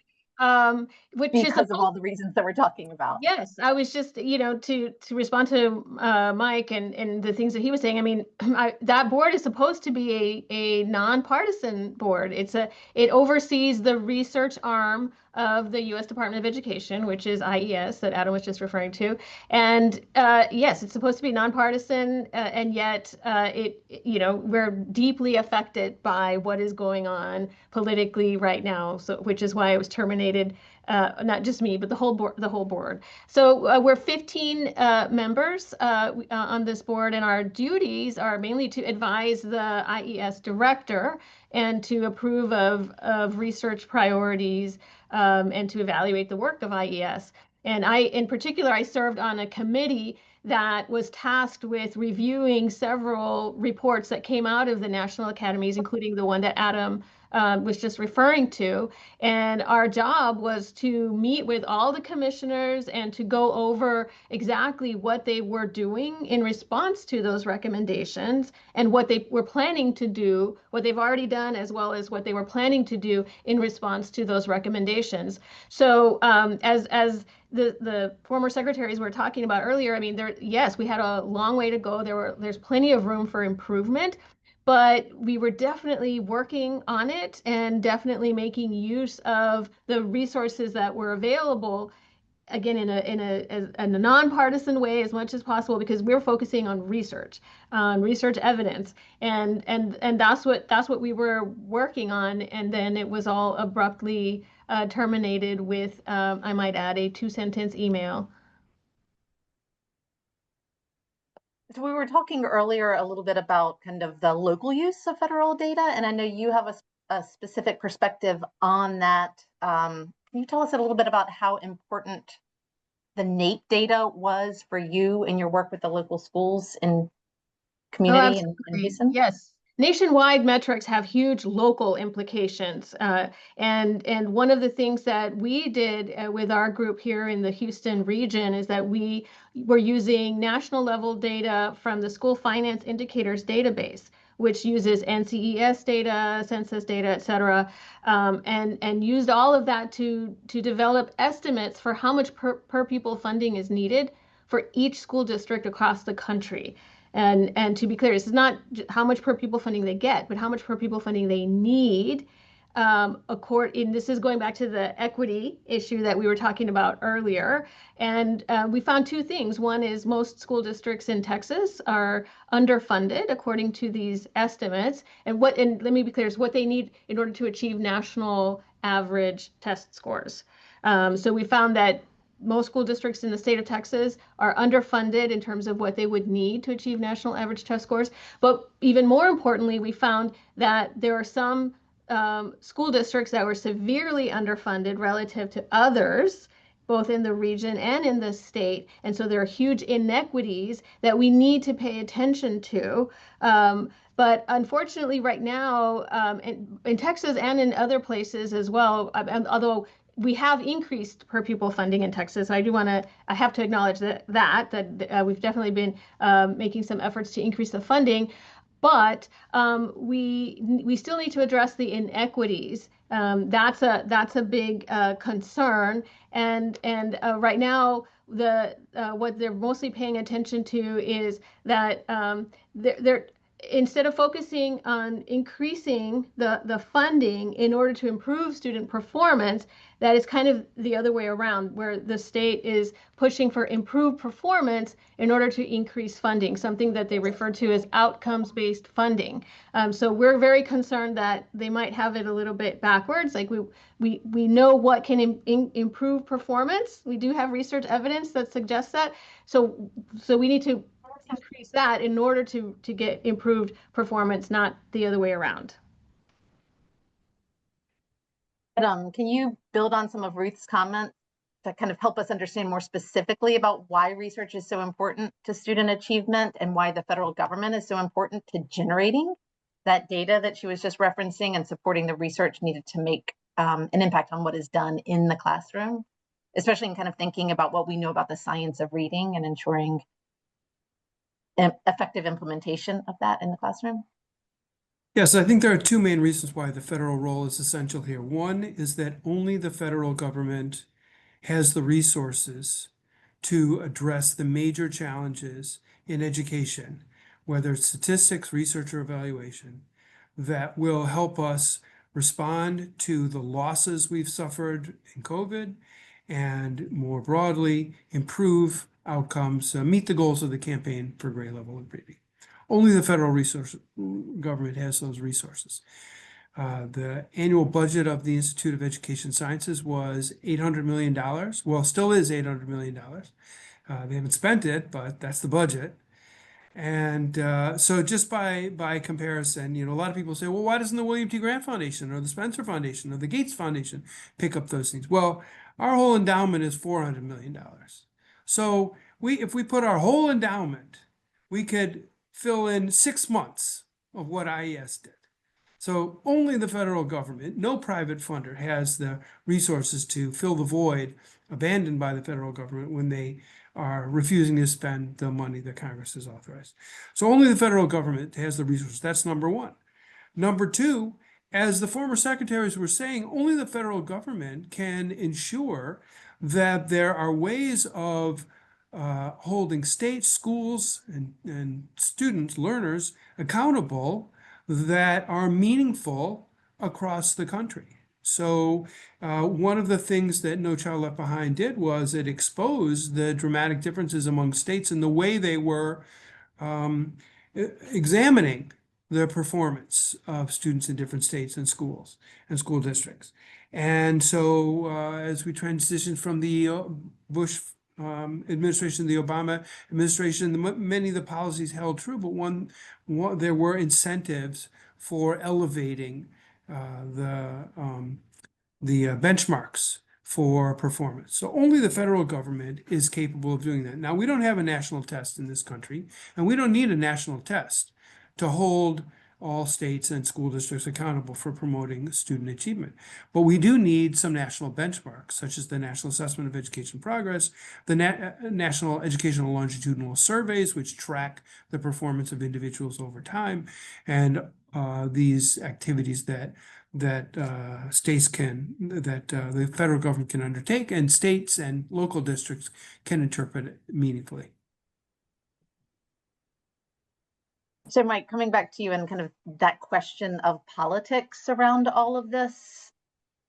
which is because of all the reasons that we're talking about. Yes, I was just, you know, to respond to Mike and the things that he was saying. I mean, that board is supposed to be a nonpartisan board. It oversees the research arm of the U.S. Department of Education, which is IES that Adam was just referring to. And yes, it's supposed to be nonpartisan, and yet you know, we're deeply affected by what is going on politically right now. So, which is why I was terminated. Not just me, but the whole board. So we're 15 members on this board, and our duties are mainly to advise the IES director and to approve of research priorities and to evaluate the work of IES. And in particular, I served on a committee that was tasked with reviewing several reports that came out of the national academies, including the one that Adam was just referring to. And our job was to meet with all the commissioners and to go over exactly what they were doing in response to those recommendations and what they were planning to do, what they've already done, as well as what they were planning to do in response to those recommendations. So as the former secretaries were talking about earlier, I mean, yes, we had a long way to go. There's plenty of room for improvement, but we were definitely working on it and definitely making use of the resources that were available, again, in a nonpartisan way as much as possible, because we're focusing on research evidence, and that's what we were working on. And then it was all abruptly terminated with, I might add, a 2-sentence email. So we were talking earlier a little bit about kind of the local use of federal data, and I know you have a specific perspective on that. Can you tell us a little bit about how important the NAEP data was for you in your work with the local schools in community in Houston? Yes. nationwide metrics have huge local implications. And one of the things that we did with our group here in the Houston region is that we were using national level data from the School Finance Indicators database, which uses NCES data, census data, et cetera, and used all of that to develop estimates for how much per pupil funding is needed for each school district across the country. And to be clear, this is not how much per pupil funding they get, but how much per pupil funding they need. This is going back to the equity issue that we were talking about earlier. And we found two things. One is most school districts in Texas are underfunded according to these estimates. And let me be clear, is what they need in order to achieve national average test scores. So we found that most school districts in the state of Texas are underfunded in terms of what they would need to achieve national average test scores. But even more importantly, we found that there are some school districts that were severely underfunded relative to others, both in the region and in the state. And so there are huge inequities that we need to pay attention to. But unfortunately, right now, in Texas and in other places as well, although we have increased per pupil funding in Texas. I have to acknowledge that we've definitely been making some efforts to increase the funding, but we still need to address the inequities. That's a big concern, and right now what they're mostly paying attention to is that they're instead of focusing on increasing the funding in order to improve student performance, that is kind of the other way around, where the state is pushing for improved performance in order to increase funding, something that they refer to as outcomes-based funding. So we're very concerned that they might have it a little bit backwards. Like we know what can improve performance. We do have research evidence that suggests that. So we need to increase that in order to get improved performance, not the other way around. But, can you build on some of Ruth's comments to kind of help us understand more specifically about why research is so important to student achievement and why the federal government is so important to generating that data that she was just referencing and supporting the research needed to make an impact on what is done in the classroom, especially in kind of thinking about what we know about the science of reading and ensuring effective implementation of that in the classroom? Yes, I think there are two main reasons why the federal role is essential here. One is that only the federal government has the resources to address the major challenges in education, whether it's statistics, research, or evaluation, that will help us respond to the losses we've suffered in COVID and more broadly improve outcomes, meet the goals of the campaign for grade level reading. Only the federal government has those resources. The annual budget of the Institute of Education Sciences was $800 million. Well, still is $800 million. They haven't spent it, but that's the budget. And so just by comparison, a lot of people say, well, why doesn't the William T. Grant Foundation or the Spencer Foundation or the Gates Foundation pick up those things? Well, our whole endowment is $400 million. So if we put our whole endowment, we could fill in 6 months of what IES did. So only the federal government, no private funder, has the resources to fill the void abandoned by the federal government when they are refusing to spend the money that Congress has authorized. So only the federal government has the resources. That's number one. Number two, as the former secretaries were saying, only the federal government can ensure that there are ways of holding states, schools, and students, learners accountable that are meaningful across the country. So one of the things that No Child Left Behind did was it exposed the dramatic differences among states in the way they were examining the performance of students in different states and schools and school districts. And so as we transitioned from the Bush administration, the Obama administration, many of the policies held true, but there were incentives for elevating the benchmarks for performance. So only the federal government is capable of doing that. Now, we don't have a national test in this country, and we don't need a national test to hold all states and school districts accountable for promoting student achievement. But we do need some national benchmarks, such as the National Assessment of Education Progress, the National Educational Longitudinal Surveys, which track the performance of individuals over time, and these activities that the federal government can undertake, and states and local districts can interpret meaningfully. So Mike, coming back to you and kind of that question of politics around all of this,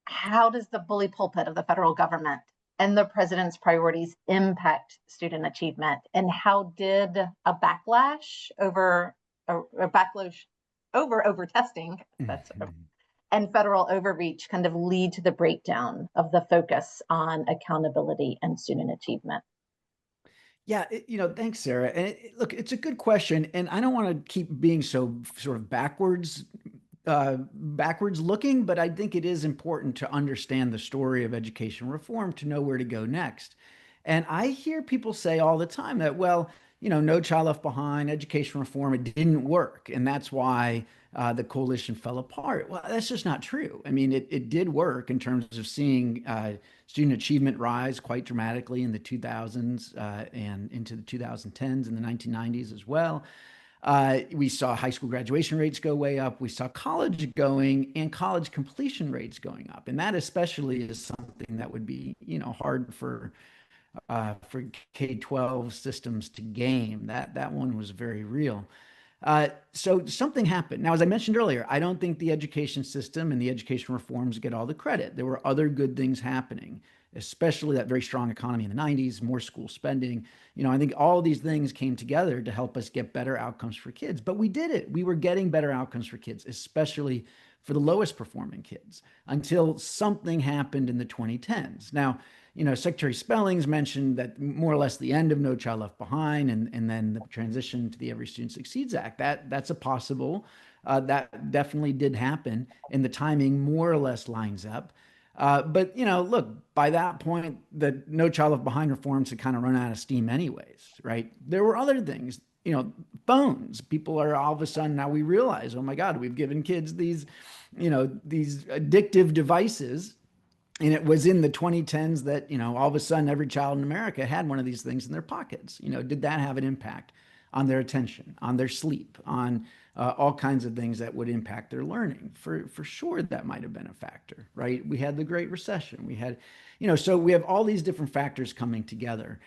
how does the bully pulpit of the federal government and the president's priorities impact student achievement? And how did a backlash over testing, and federal overreach kind of lead to the breakdown of the focus on accountability and student achievement? Yeah, thanks, Sarah. And look, it's a good question, and I don't want to keep being so sort of backwards looking, but I think it is important to understand the story of education reform to know where to go next. And I hear people say all the time that, well, No Child Left Behind, education reform, it didn't work, and that's why the coalition fell apart. Well, that's just not true. I mean, it did work in terms of seeing student achievement rise quite dramatically in the 2000s and into the 2010s and the 1990s as well. We saw high school graduation rates go way up. We saw college going and college completion rates going up. And that especially is something that would be, hard for K-12 systems to game. That one was very real. So something happened. Now, as I mentioned earlier, I don't think the education system and the education reforms get all the credit. There were other good things happening, especially that very strong economy in the 90s, more school spending. I think all these things came together to help us get better outcomes for kids. But we did it. We were getting better outcomes for kids, especially for the lowest performing kids, until something happened in the 2010s. Now, Secretary Spellings mentioned that more or less the end of No Child Left Behind and then the transition to the Every Student Succeeds Act. That's a possible. That definitely did happen, and the timing more or less lines up. But look, by that point, the No Child Left Behind reforms had kind of run out of steam anyways, right? There were other things, phones. People are all of a sudden, now we realize, oh my God, we've given kids these addictive devices. And it was in the 2010s that, all of a sudden every child in America had one of these things in their pockets. Did that have an impact on their attention, on their sleep, on all kinds of things that would impact their learning? For sure, that might have been a factor, right? We had the Great Recession. We had, so we have all these different factors coming together.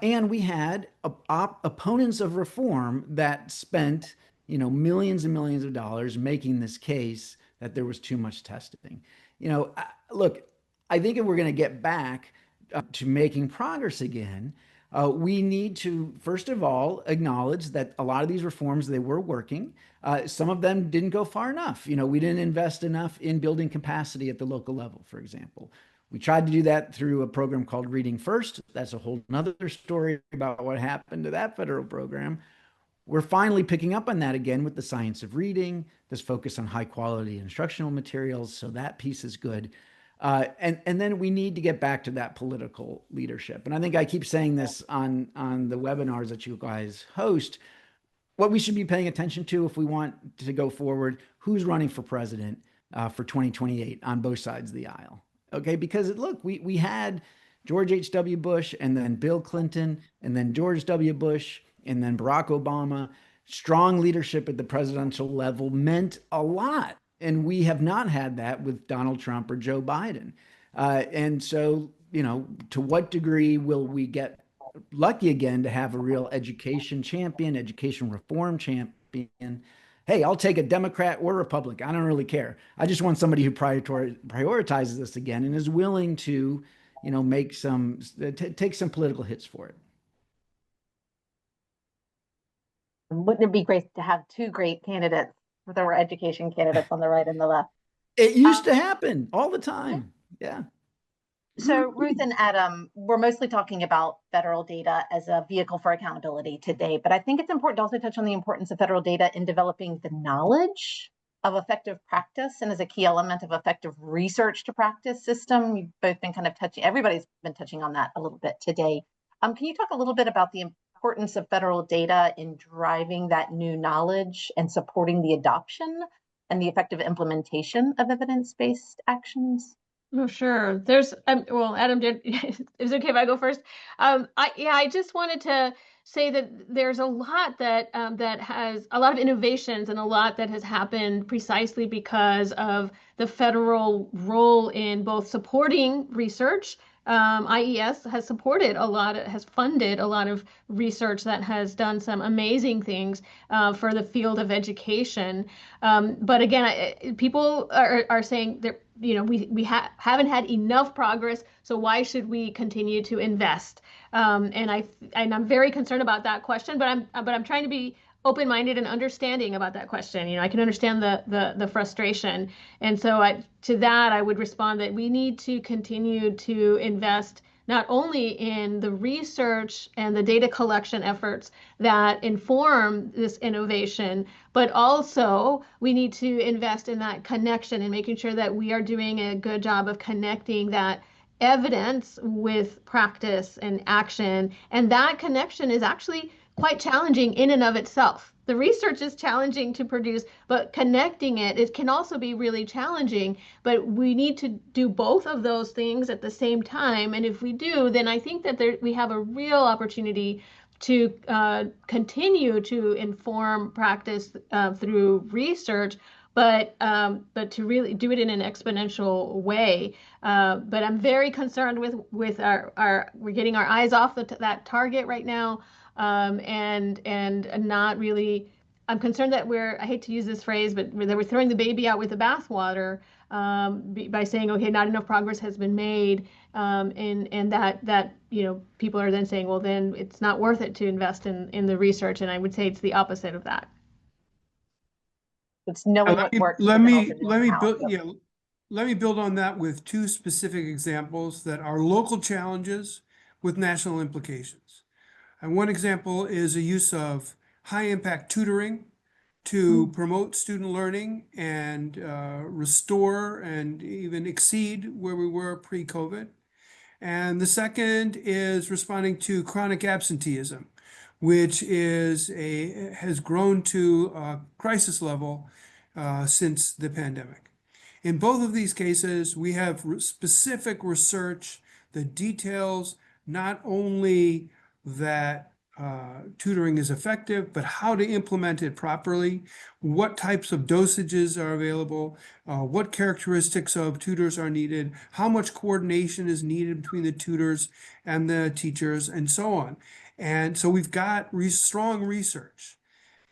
And we had opponents of reform that spent, millions and millions of dollars making this case that there was too much testing. Look, I think if we're going to get back to making progress again, we need to, first of all, acknowledge that a lot of these reforms, they were working. Some of them didn't go far enough. We didn't invest enough in building capacity at the local level, for example. We tried to do that through a program called Reading First. That's a whole nother story about what happened to that federal program. We're finally picking up on that again with the science of reading, this focus on high quality instructional materials. So that piece is good. And then we need to get back to that political leadership. And I think I keep saying this on the webinars that you guys host. What we should be paying attention to if we want to go forward, who's running for president for 2028 on both sides of the aisle. Okay, because look, we had George H.W. Bush and then Bill Clinton and then George W. Bush and then Barack Obama. Strong leadership at the presidential level meant a lot. And we have not had that with Donald Trump or Joe Biden. And so, to what degree will we get lucky again to have a real education champion, education reform champion? Hey, I'll take a Democrat or Republican. I don't really care. I just want somebody who prioritizes this again and is willing to, make take some political hits for it. Wouldn't it be great to have two great candidates? There were education candidates on the right and the left. It used to happen all the time. Yeah. So Ruth and Adam, we're mostly talking about federal data as a vehicle for accountability today, but I think it's important to also touch on the importance of federal data in developing the knowledge of effective practice and as a key element of effective research to practice system. You've both been kind of touching, everybody's been touching on that a little bit today. Can you talk a little bit about the importance of federal data in driving that new knowledge and supporting the adoption and the effective implementation of evidence-based actions? Oh, sure. There's, well, Adam did, is it okay if I go first? I just wanted to say that there's a lot that, that has a lot of innovations and a lot that has happened precisely because of the federal role in both supporting research. IES has supported a lot, has funded a lot of research that has done some amazing things for the field of education. But again, people are saying that, you know, we haven't had enough progress, so why should we continue to invest? And I'm very concerned about that question, but I'm trying to be open-minded and understanding about that question. You know, I can understand the frustration, and so to that I would respond that we need to continue to invest not only in the research and the data collection efforts that inform this innovation, but also we need to invest in that connection and making sure that we are doing a good job of connecting that evidence with practice and action. And that connection is actually quite challenging in and of itself. The research is challenging to produce, but connecting it can also be really challenging. But we need to do both of those things at the same time. And if we do, then I think that we have a real opportunity to continue to inform practice through research, but to really do it in an exponential way. But I'm very concerned with we're getting our eyes off that target right now, and not really. I'm concerned that I hate to use this phrase, but that we're throwing the baby out with the bathwater by saying, okay, not enough progress has been made, and that you know, people are then saying, well, then it's not worth it to invest in the research, and I would say it's the opposite of that. It's knowing what works, let but then me also knowing how. build, yeah, let me build on that with two specific examples that are local challenges with national implications. And one example is a use of high impact tutoring to promote student learning and restore and even exceed where we were pre-COVID. And the second is responding to chronic absenteeism, which has grown to a crisis level since the pandemic. In both of these cases, we have specific research that details not only that tutoring is effective, but how to implement it properly, what types of dosages are available, what characteristics of tutors are needed, how much coordination is needed between the tutors and the teachers, and so on. And so we've got strong research,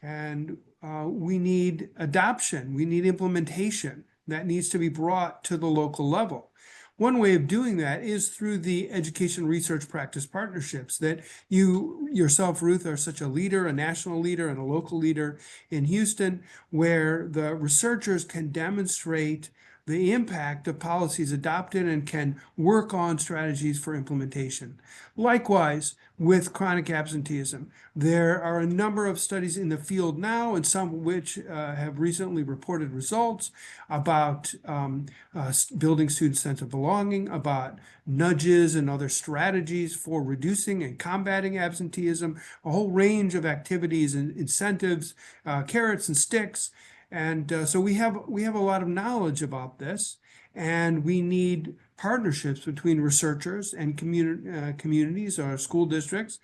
and we need adoption, we need implementation that needs to be brought to the local level. One way of doing that is through the education research practice partnerships that you yourself, Ruth, are such a leader, a national leader and a local leader in Houston, where the researchers can demonstrate the impact of policies adopted and can work on strategies for implementation. Likewise, with chronic absenteeism, there are a number of studies in the field now, and some of which have recently reported results about building student sense of belonging, about nudges and other strategies for reducing and combating absenteeism, a whole range of activities and incentives, carrots and sticks. And so we have a lot of knowledge about this, and we need partnerships between researchers and communities or school districts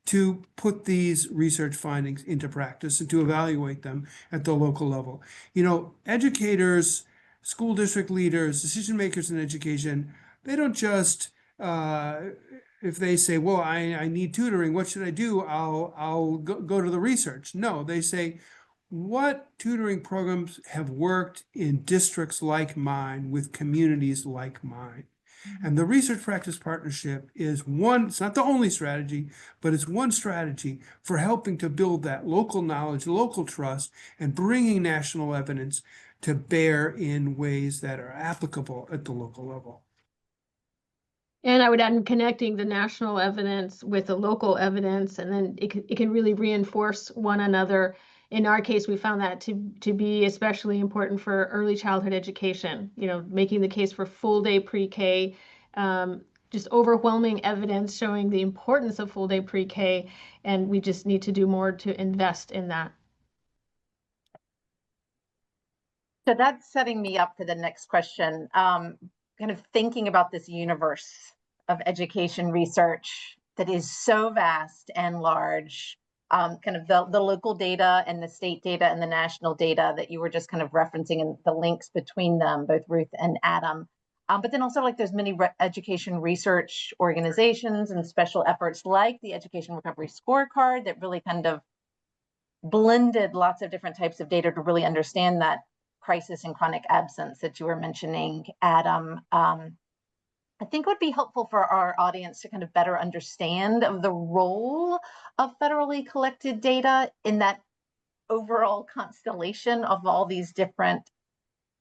to put these research findings into practice and to evaluate them at the local level. You know, educators, school district leaders, decision makers in education, they don't just, if they say, well, I need tutoring, what should I do? I'll go to the research. No, they say, what tutoring programs have worked in districts like mine with communities like mine? And the research practice partnership is one, it's not the only strategy, but it's one strategy for helping to build that local knowledge, local trust, and bringing national evidence to bear in ways that are applicable at the local level. And I would add connecting the national evidence with the local evidence, and then it can really reinforce one another. In our case, we found that to be especially important for early childhood education, you know, making the case for full day pre-K, just overwhelming evidence showing the importance of full day pre-K, and we just need to do more to invest in that. So that's setting me up for the next question. Kind of thinking about this universe of education research that is so vast and large, kind of the local data and the state data and the national data that you were just kind of referencing, and the links between them, both Ruth and Adam. But then also, like, there's many education research organizations and special efforts like the Education Recovery Scorecard that really kind of blended lots of different types of data to really understand that crisis and chronic absence that you were mentioning, Adam. I think it would be helpful for our audience to kind of better understand of the role of federally collected data in that overall constellation of all these different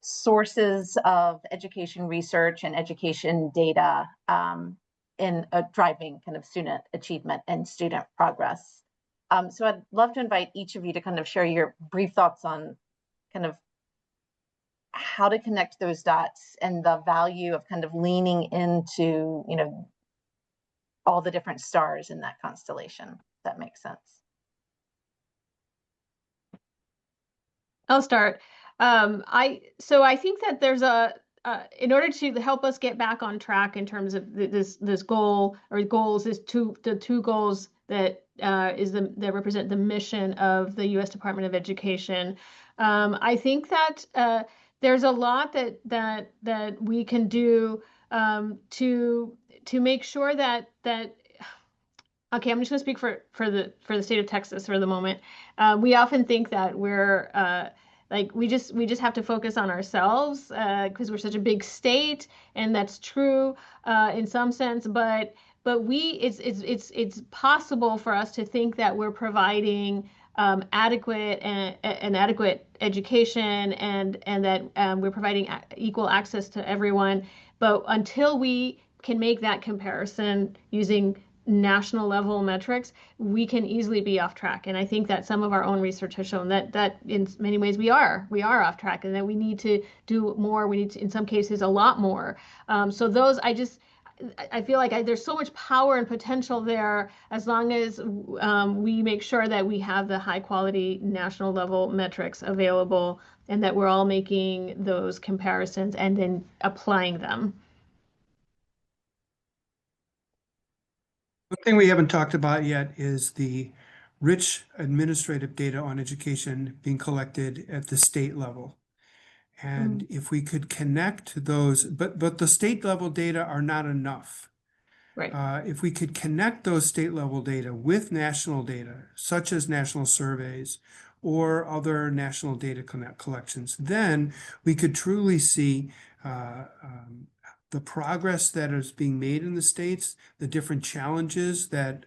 sources of education research and education data in driving kind of student achievement and student progress. So I'd love to invite each of you to kind of share your brief thoughts on kind of how to connect those dots and the value of kind of leaning into, you know, all the different stars in that constellation, if that makes sense. I'll start. I think that there's in order to help us get back on track in terms of this goal or goals, the two goals that that represent the mission of the U.S. Department of Education. I think that there's a lot that we can do to make sure that okay, I'm just going to speak for the state of Texas for the moment. We often think that we're like we just have to focus on ourselves because we're such a big state, and that's true in some sense. But it's possible for us to think that we're providing adequate education and that we're providing equal access to everyone. But until we can make that comparison using national level metrics, we can easily be off track. And I think that some of our own research has shown that in many ways we are off track, and that we need to do more. We need to, in some cases, a lot more. So those, I feel like there's so much power and potential there as long as we make sure that we have the high quality national level metrics available, and that we're all making those comparisons and then applying them. One thing we haven't talked about yet is the rich administrative data on education being collected at the state level. And if we could connect those, but the state level data are not enough. Right. If we could connect those state level data with national data, such as national surveys or other national data collections, then we could truly see the progress that is being made in the states, the different challenges that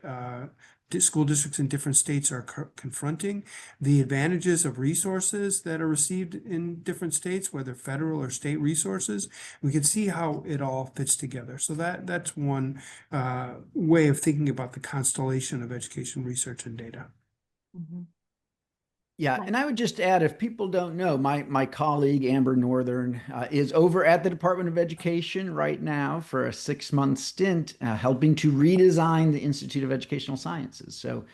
school districts in different states are confronting, the advantages of resources that are received in different states, whether federal or state resources. We can see how it all fits together. So that's one way of thinking about the constellation of education research and data. Mm-hmm. Yeah, and I would just add, if people don't know, my colleague Amber Northern is over at the Department of Education right now for a 6-month stint, helping to redesign the Institute of Educational Sciences. So,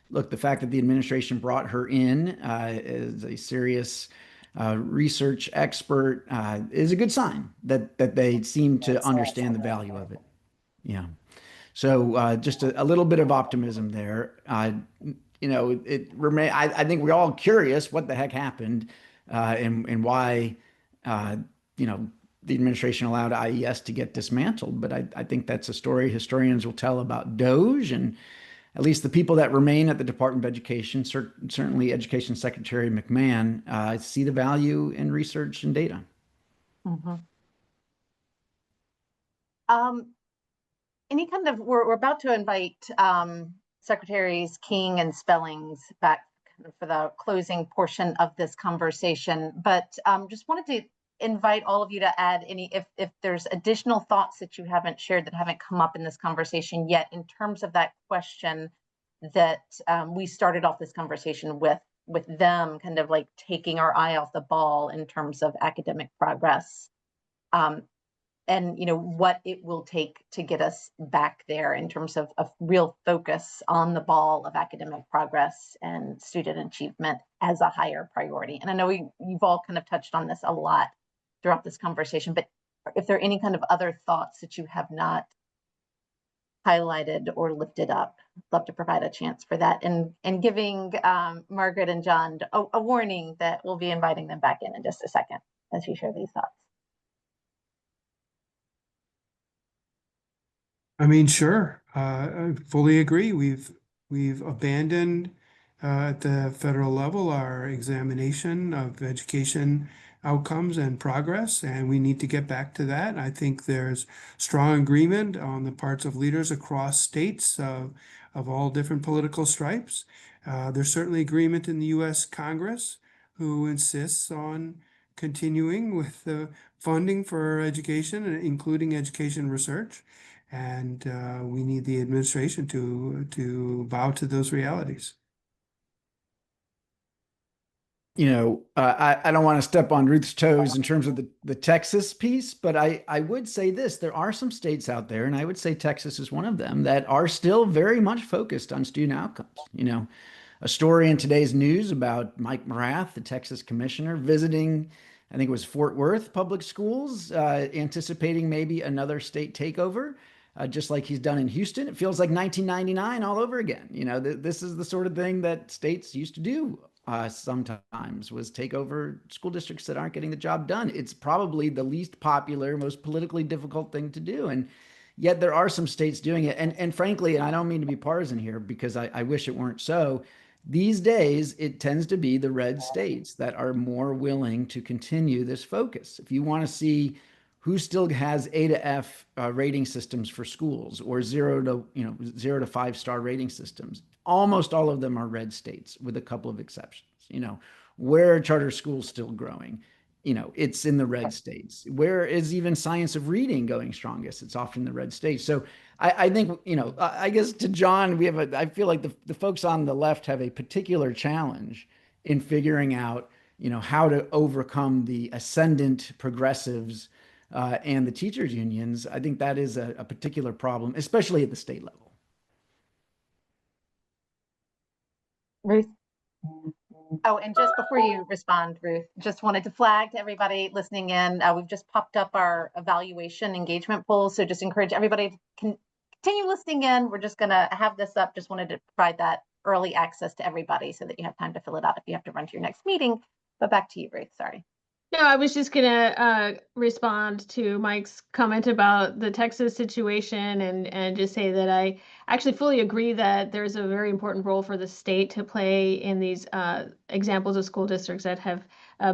look, the fact that the administration brought her in as a serious research expert is a good sign that they seem to understand the value of it. Yeah. So just a little bit of optimism there. You know, I think we're all curious what the heck happened and why, you know, the administration allowed IES to get dismantled. But I think that's a story historians will tell about DOGE, and at least the people that remain at the Department of Education, certainly Education Secretary McMahon, see the value in research and data. Mm-hmm. Any kind of, we're about to invite Secretaries King and Spellings back for the closing portion of this conversation, but just wanted to invite all of you to add any, if there's additional thoughts that you haven't shared that haven't come up in this conversation yet in terms of that question that we started off this conversation with them kind of like taking our eye off the ball in terms of academic progress. and what it will take to get us back there in terms of real focus on the ball of academic progress and student achievement as a higher priority. And I know you've all kind of touched on this a lot throughout this conversation, but if there are any kind of other thoughts that you have not highlighted or lifted up, I'd love to provide a chance for that, and giving Margaret and John a warning that we'll be inviting them back in just a second as you share these thoughts. I mean, sure. I fully agree. We've abandoned at the federal level our examination of education outcomes and progress, and we need to get back to that. I think there's strong agreement on the parts of leaders across states of all different political stripes. There's certainly agreement in the U.S. Congress, who insists on continuing with the funding for education, including education research. And we need the administration to bow to those realities. I don't want to step on Ruth's toes in terms of the Texas piece, but I would say this: there are some states out there, and I would say Texas is one of them, that are still very much focused on student outcomes. A story in today's news about Mike Morath, the Texas commissioner, visiting, I think it was Fort Worth public schools, anticipating maybe another state takeover. Just like he's done in Houston. It feels like 1999 all over again. This is the sort of thing that states used to do sometimes, was take over school districts that aren't getting the job done. It's probably the least popular, most politically difficult thing to do. And yet there are some states doing it. And frankly, and I don't mean to be partisan here because I wish it weren't so, these days it tends to be the red states that are more willing to continue this focus. If you want to see who still has A to F rating systems for schools, or 0 to 5-star rating systems, almost all of them are red states, with a couple of exceptions. Where are charter schools still growing? It's in the red states. Where is even science of reading going strongest? It's often the red states. So I think, I guess to John, I feel like the folks on the left have a particular challenge in figuring out, how to overcome the ascendant progressives and the teachers unions. I think that is a particular problem, especially at the state level. Ruth? Oh, and just before you respond, Ruth, just wanted to flag to everybody listening in, we've just popped up our evaluation engagement polls. So just encourage everybody to continue listening in. We're just going to have this up. Just wanted to provide that early access to everybody so that you have time to fill it out if you have to run to your next meeting. But back to you, Ruth. Sorry. No, I was just gonna respond to Mike's comment about the Texas situation and just say that I actually fully agree that there's a very important role for the state to play in these examples of school districts that have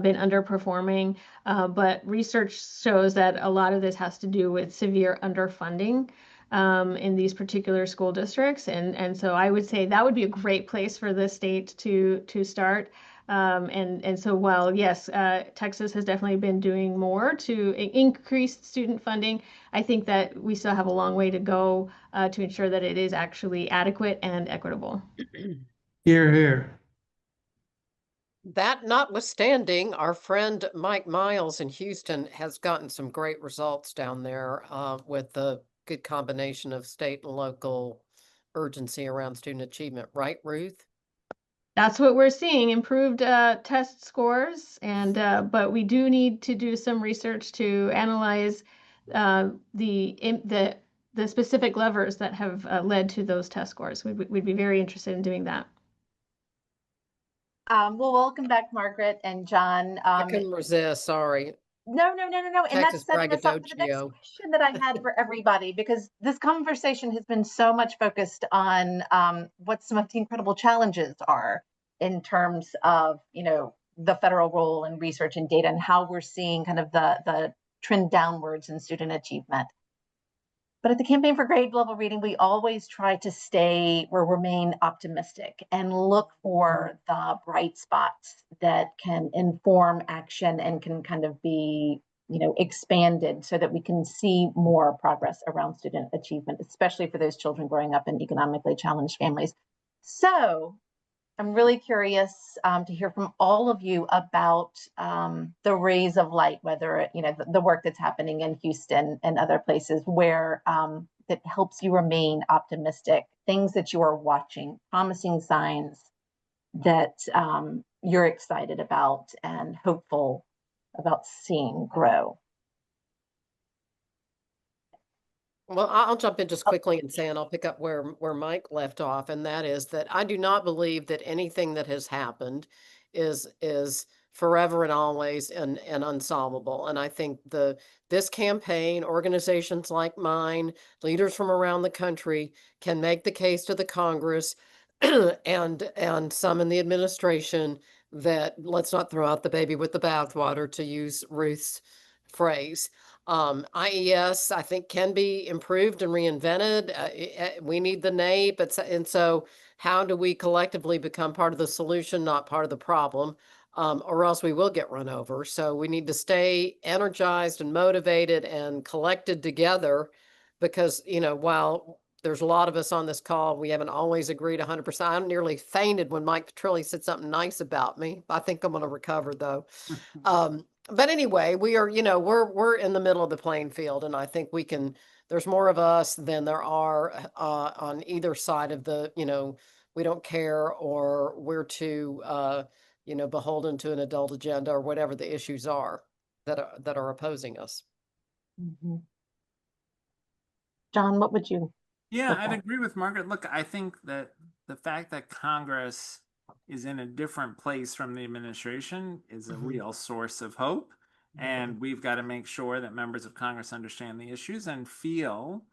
been underperforming. But research shows that a lot of this has to do with severe underfunding in these particular school districts. And so I would say that would be a great place for the state to start. And so while, yes, Texas has definitely been doing more to increase student funding, I think that we still have a long way to go to ensure that it is actually adequate and equitable. Here, here. That notwithstanding, our friend Mike Miles in Houston has gotten some great results down there with the good combination of state and local urgency around student achievement. Right, Ruth? That's what we're seeing, improved test scores, and but we do need to do some research to analyze the specific levers that have led to those test scores. We'd be very interested in doing that. Well, welcome back, Margaret and John. I couldn't resist, sorry. No. And that's Texas setting us up for the next braggadocio. question that I had for everybody, because this conversation has been so much focused on what some of the incredible challenges are in terms of, the federal role in research and data and how we're seeing kind of the trend downwards in student achievement. But at the Campaign for Grade Level Reading, we always try to remain optimistic and look for the bright spots that can inform action and can kind of be, expanded so that we can see more progress around student achievement, especially for those children growing up in economically challenged families. So I'm really curious to hear from all of you about the rays of light, whether the work that's happening in Houston and other places where that helps you remain optimistic, things that you are watching, promising signs that you're excited about and hopeful about seeing grow. Well, I'll jump in just quickly and say, and I'll pick up where Mike left off, and that is that I do not believe that anything that has happened is forever and always and unsolvable. And I think this campaign, organizations like mine, leaders from around the country can make the case to the Congress and some in the administration that let's not throw out the baby with the bathwater, to use Ruth's phrase. IES, I think, can be improved and reinvented. We need the NAEP. And so how do we collectively become part of the solution, not part of the problem? Or else we will get run over. So we need to stay energized and motivated and collected together because, while there's a lot of us on this call, we haven't always agreed 100%. I nearly fainted when Mike Petrilli said something nice about me. I think I'm going to recover though. But anyway, we are, we're in the middle of the playing field, and I think there's more of us than there are on either side of we don't care, or we're too, beholden to an adult agenda or whatever the issues are that are opposing us. Mm-hmm. John, what would you? Yeah, I'd agree with Margaret. Look, I think that the fact that Congress is in a different place from the administration is a real source of hope. And we've got to make sure that members of Congress understand the issues and feel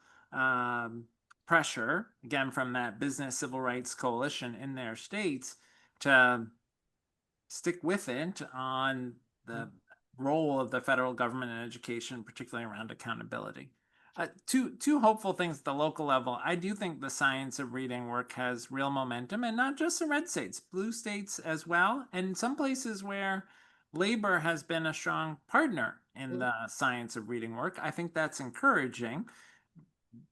pressure, again, from that business civil rights coalition in their states to stick with it on the role of the federal government in education, particularly around accountability. Two hopeful things at the local level. I do think the science of reading work has real momentum, and not just the red states, blue states as well. And some places where labor has been a strong partner in the science of reading work, I think that's encouraging.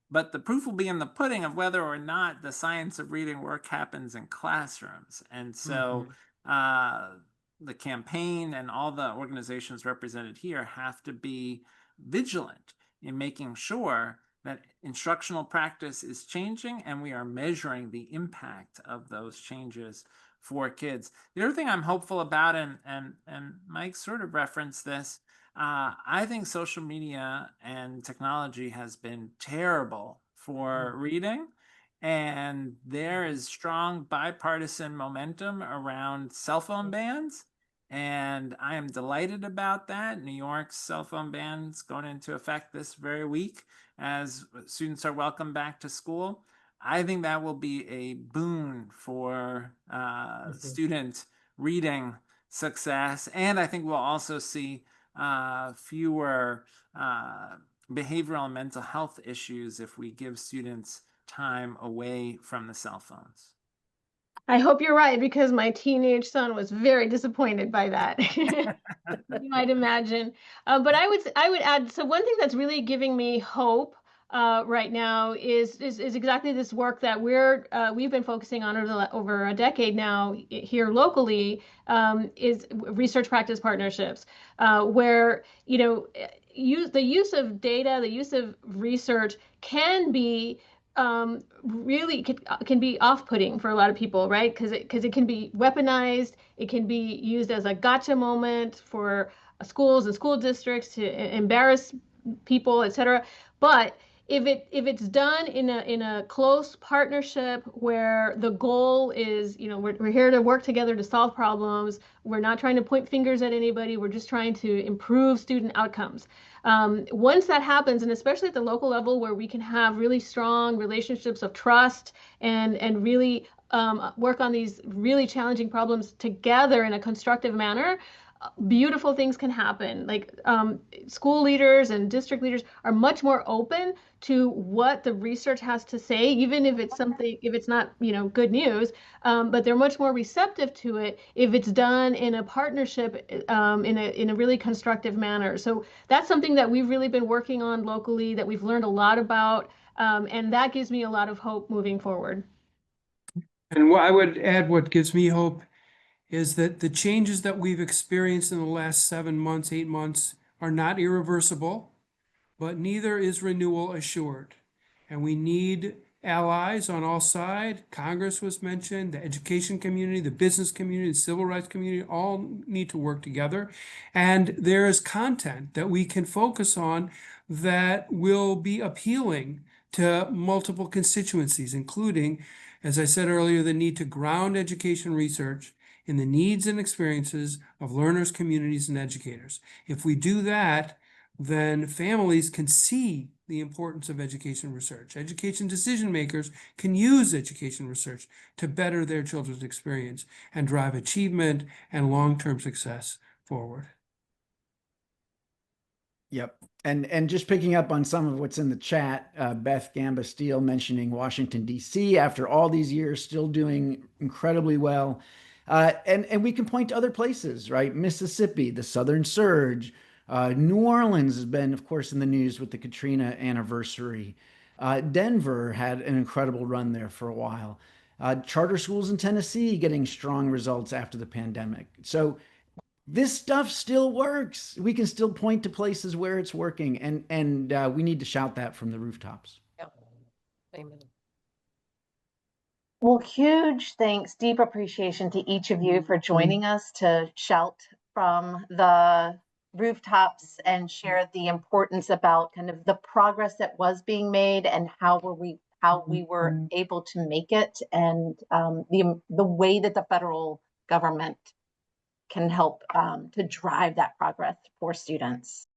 But the proof will be in the pudding of whether or not the science of reading work happens in classrooms. And so the campaign and all the organizations represented here have to be vigilant in making sure that instructional practice is changing and we are measuring the impact of those changes for kids. The other thing I'm hopeful about, and Mike sort of referenced this, I think social media and technology has been terrible for reading, and there is strong bipartisan momentum around cell phone bans. And I am delighted about that. New York's cell phone ban is going into effect this very week as students are welcomed back to school. I think that will be a boon for student reading success. And I think we'll also see fewer behavioral and mental health issues if we give students time away from the cell phones. I hope you're right, because my teenage son was very disappointed by that. You might imagine. But I would add, so one thing that's really giving me hope right now is exactly this work that we've been focusing on over a decade now here locally, is research practice partnerships, where the use of data, the use of research can be really can be off-putting for a lot of people, right? Because it can be weaponized, it can be used as a gotcha moment for schools and school districts to embarrass people, etc. But if it's done in a close partnership where the goal is, we're here to work together to solve problems. We're not trying to point fingers at anybody. We're just trying to improve student outcomes. Once that happens, and especially at the local level where we can have really strong relationships of trust and really work on these really challenging problems together in a constructive manner, beautiful things can happen. Like school leaders and district leaders are much more open to what the research has to say, even if it's not, good news, but they're much more receptive to it if it's done in a partnership, in a really constructive manner. So that's something that we've really been working on locally, that we've learned a lot about, and that gives me a lot of hope moving forward. And what I would add, what gives me hope is that the changes that we've experienced in the last 7 months, 8 months are not irreversible, but neither is renewal assured. And we need allies on all sides. Congress was mentioned, the education community, the business community, the civil rights community, all need to work together. And there is content that we can focus on that will be appealing to multiple constituencies, including, as I said earlier, the need to ground education research in the needs and experiences of learners, communities, and educators. If we do that, then families can see the importance of education research. Education decision makers can use education research to better their children's experience and drive achievement and long-term success forward. Yep. And just picking up on some of what's in the chat, Beth Gamba Steele mentioning Washington, D.C. after all these years, still doing incredibly well. And we can point to other places, right? Mississippi, the Southern Surge. New Orleans has been, of course, in the news with the Katrina anniversary. Denver had an incredible run there for a while. Charter schools in Tennessee getting strong results after the pandemic. So this stuff still works. We can still point to places where it's working, and we need to shout that from the rooftops. Yep. Amen. Well, huge thanks, deep appreciation to each of you for joining us to shout from the rooftops and share the importance about kind of the progress that was being made and how we were able to make it, and the way that the federal government can help to drive that progress for students.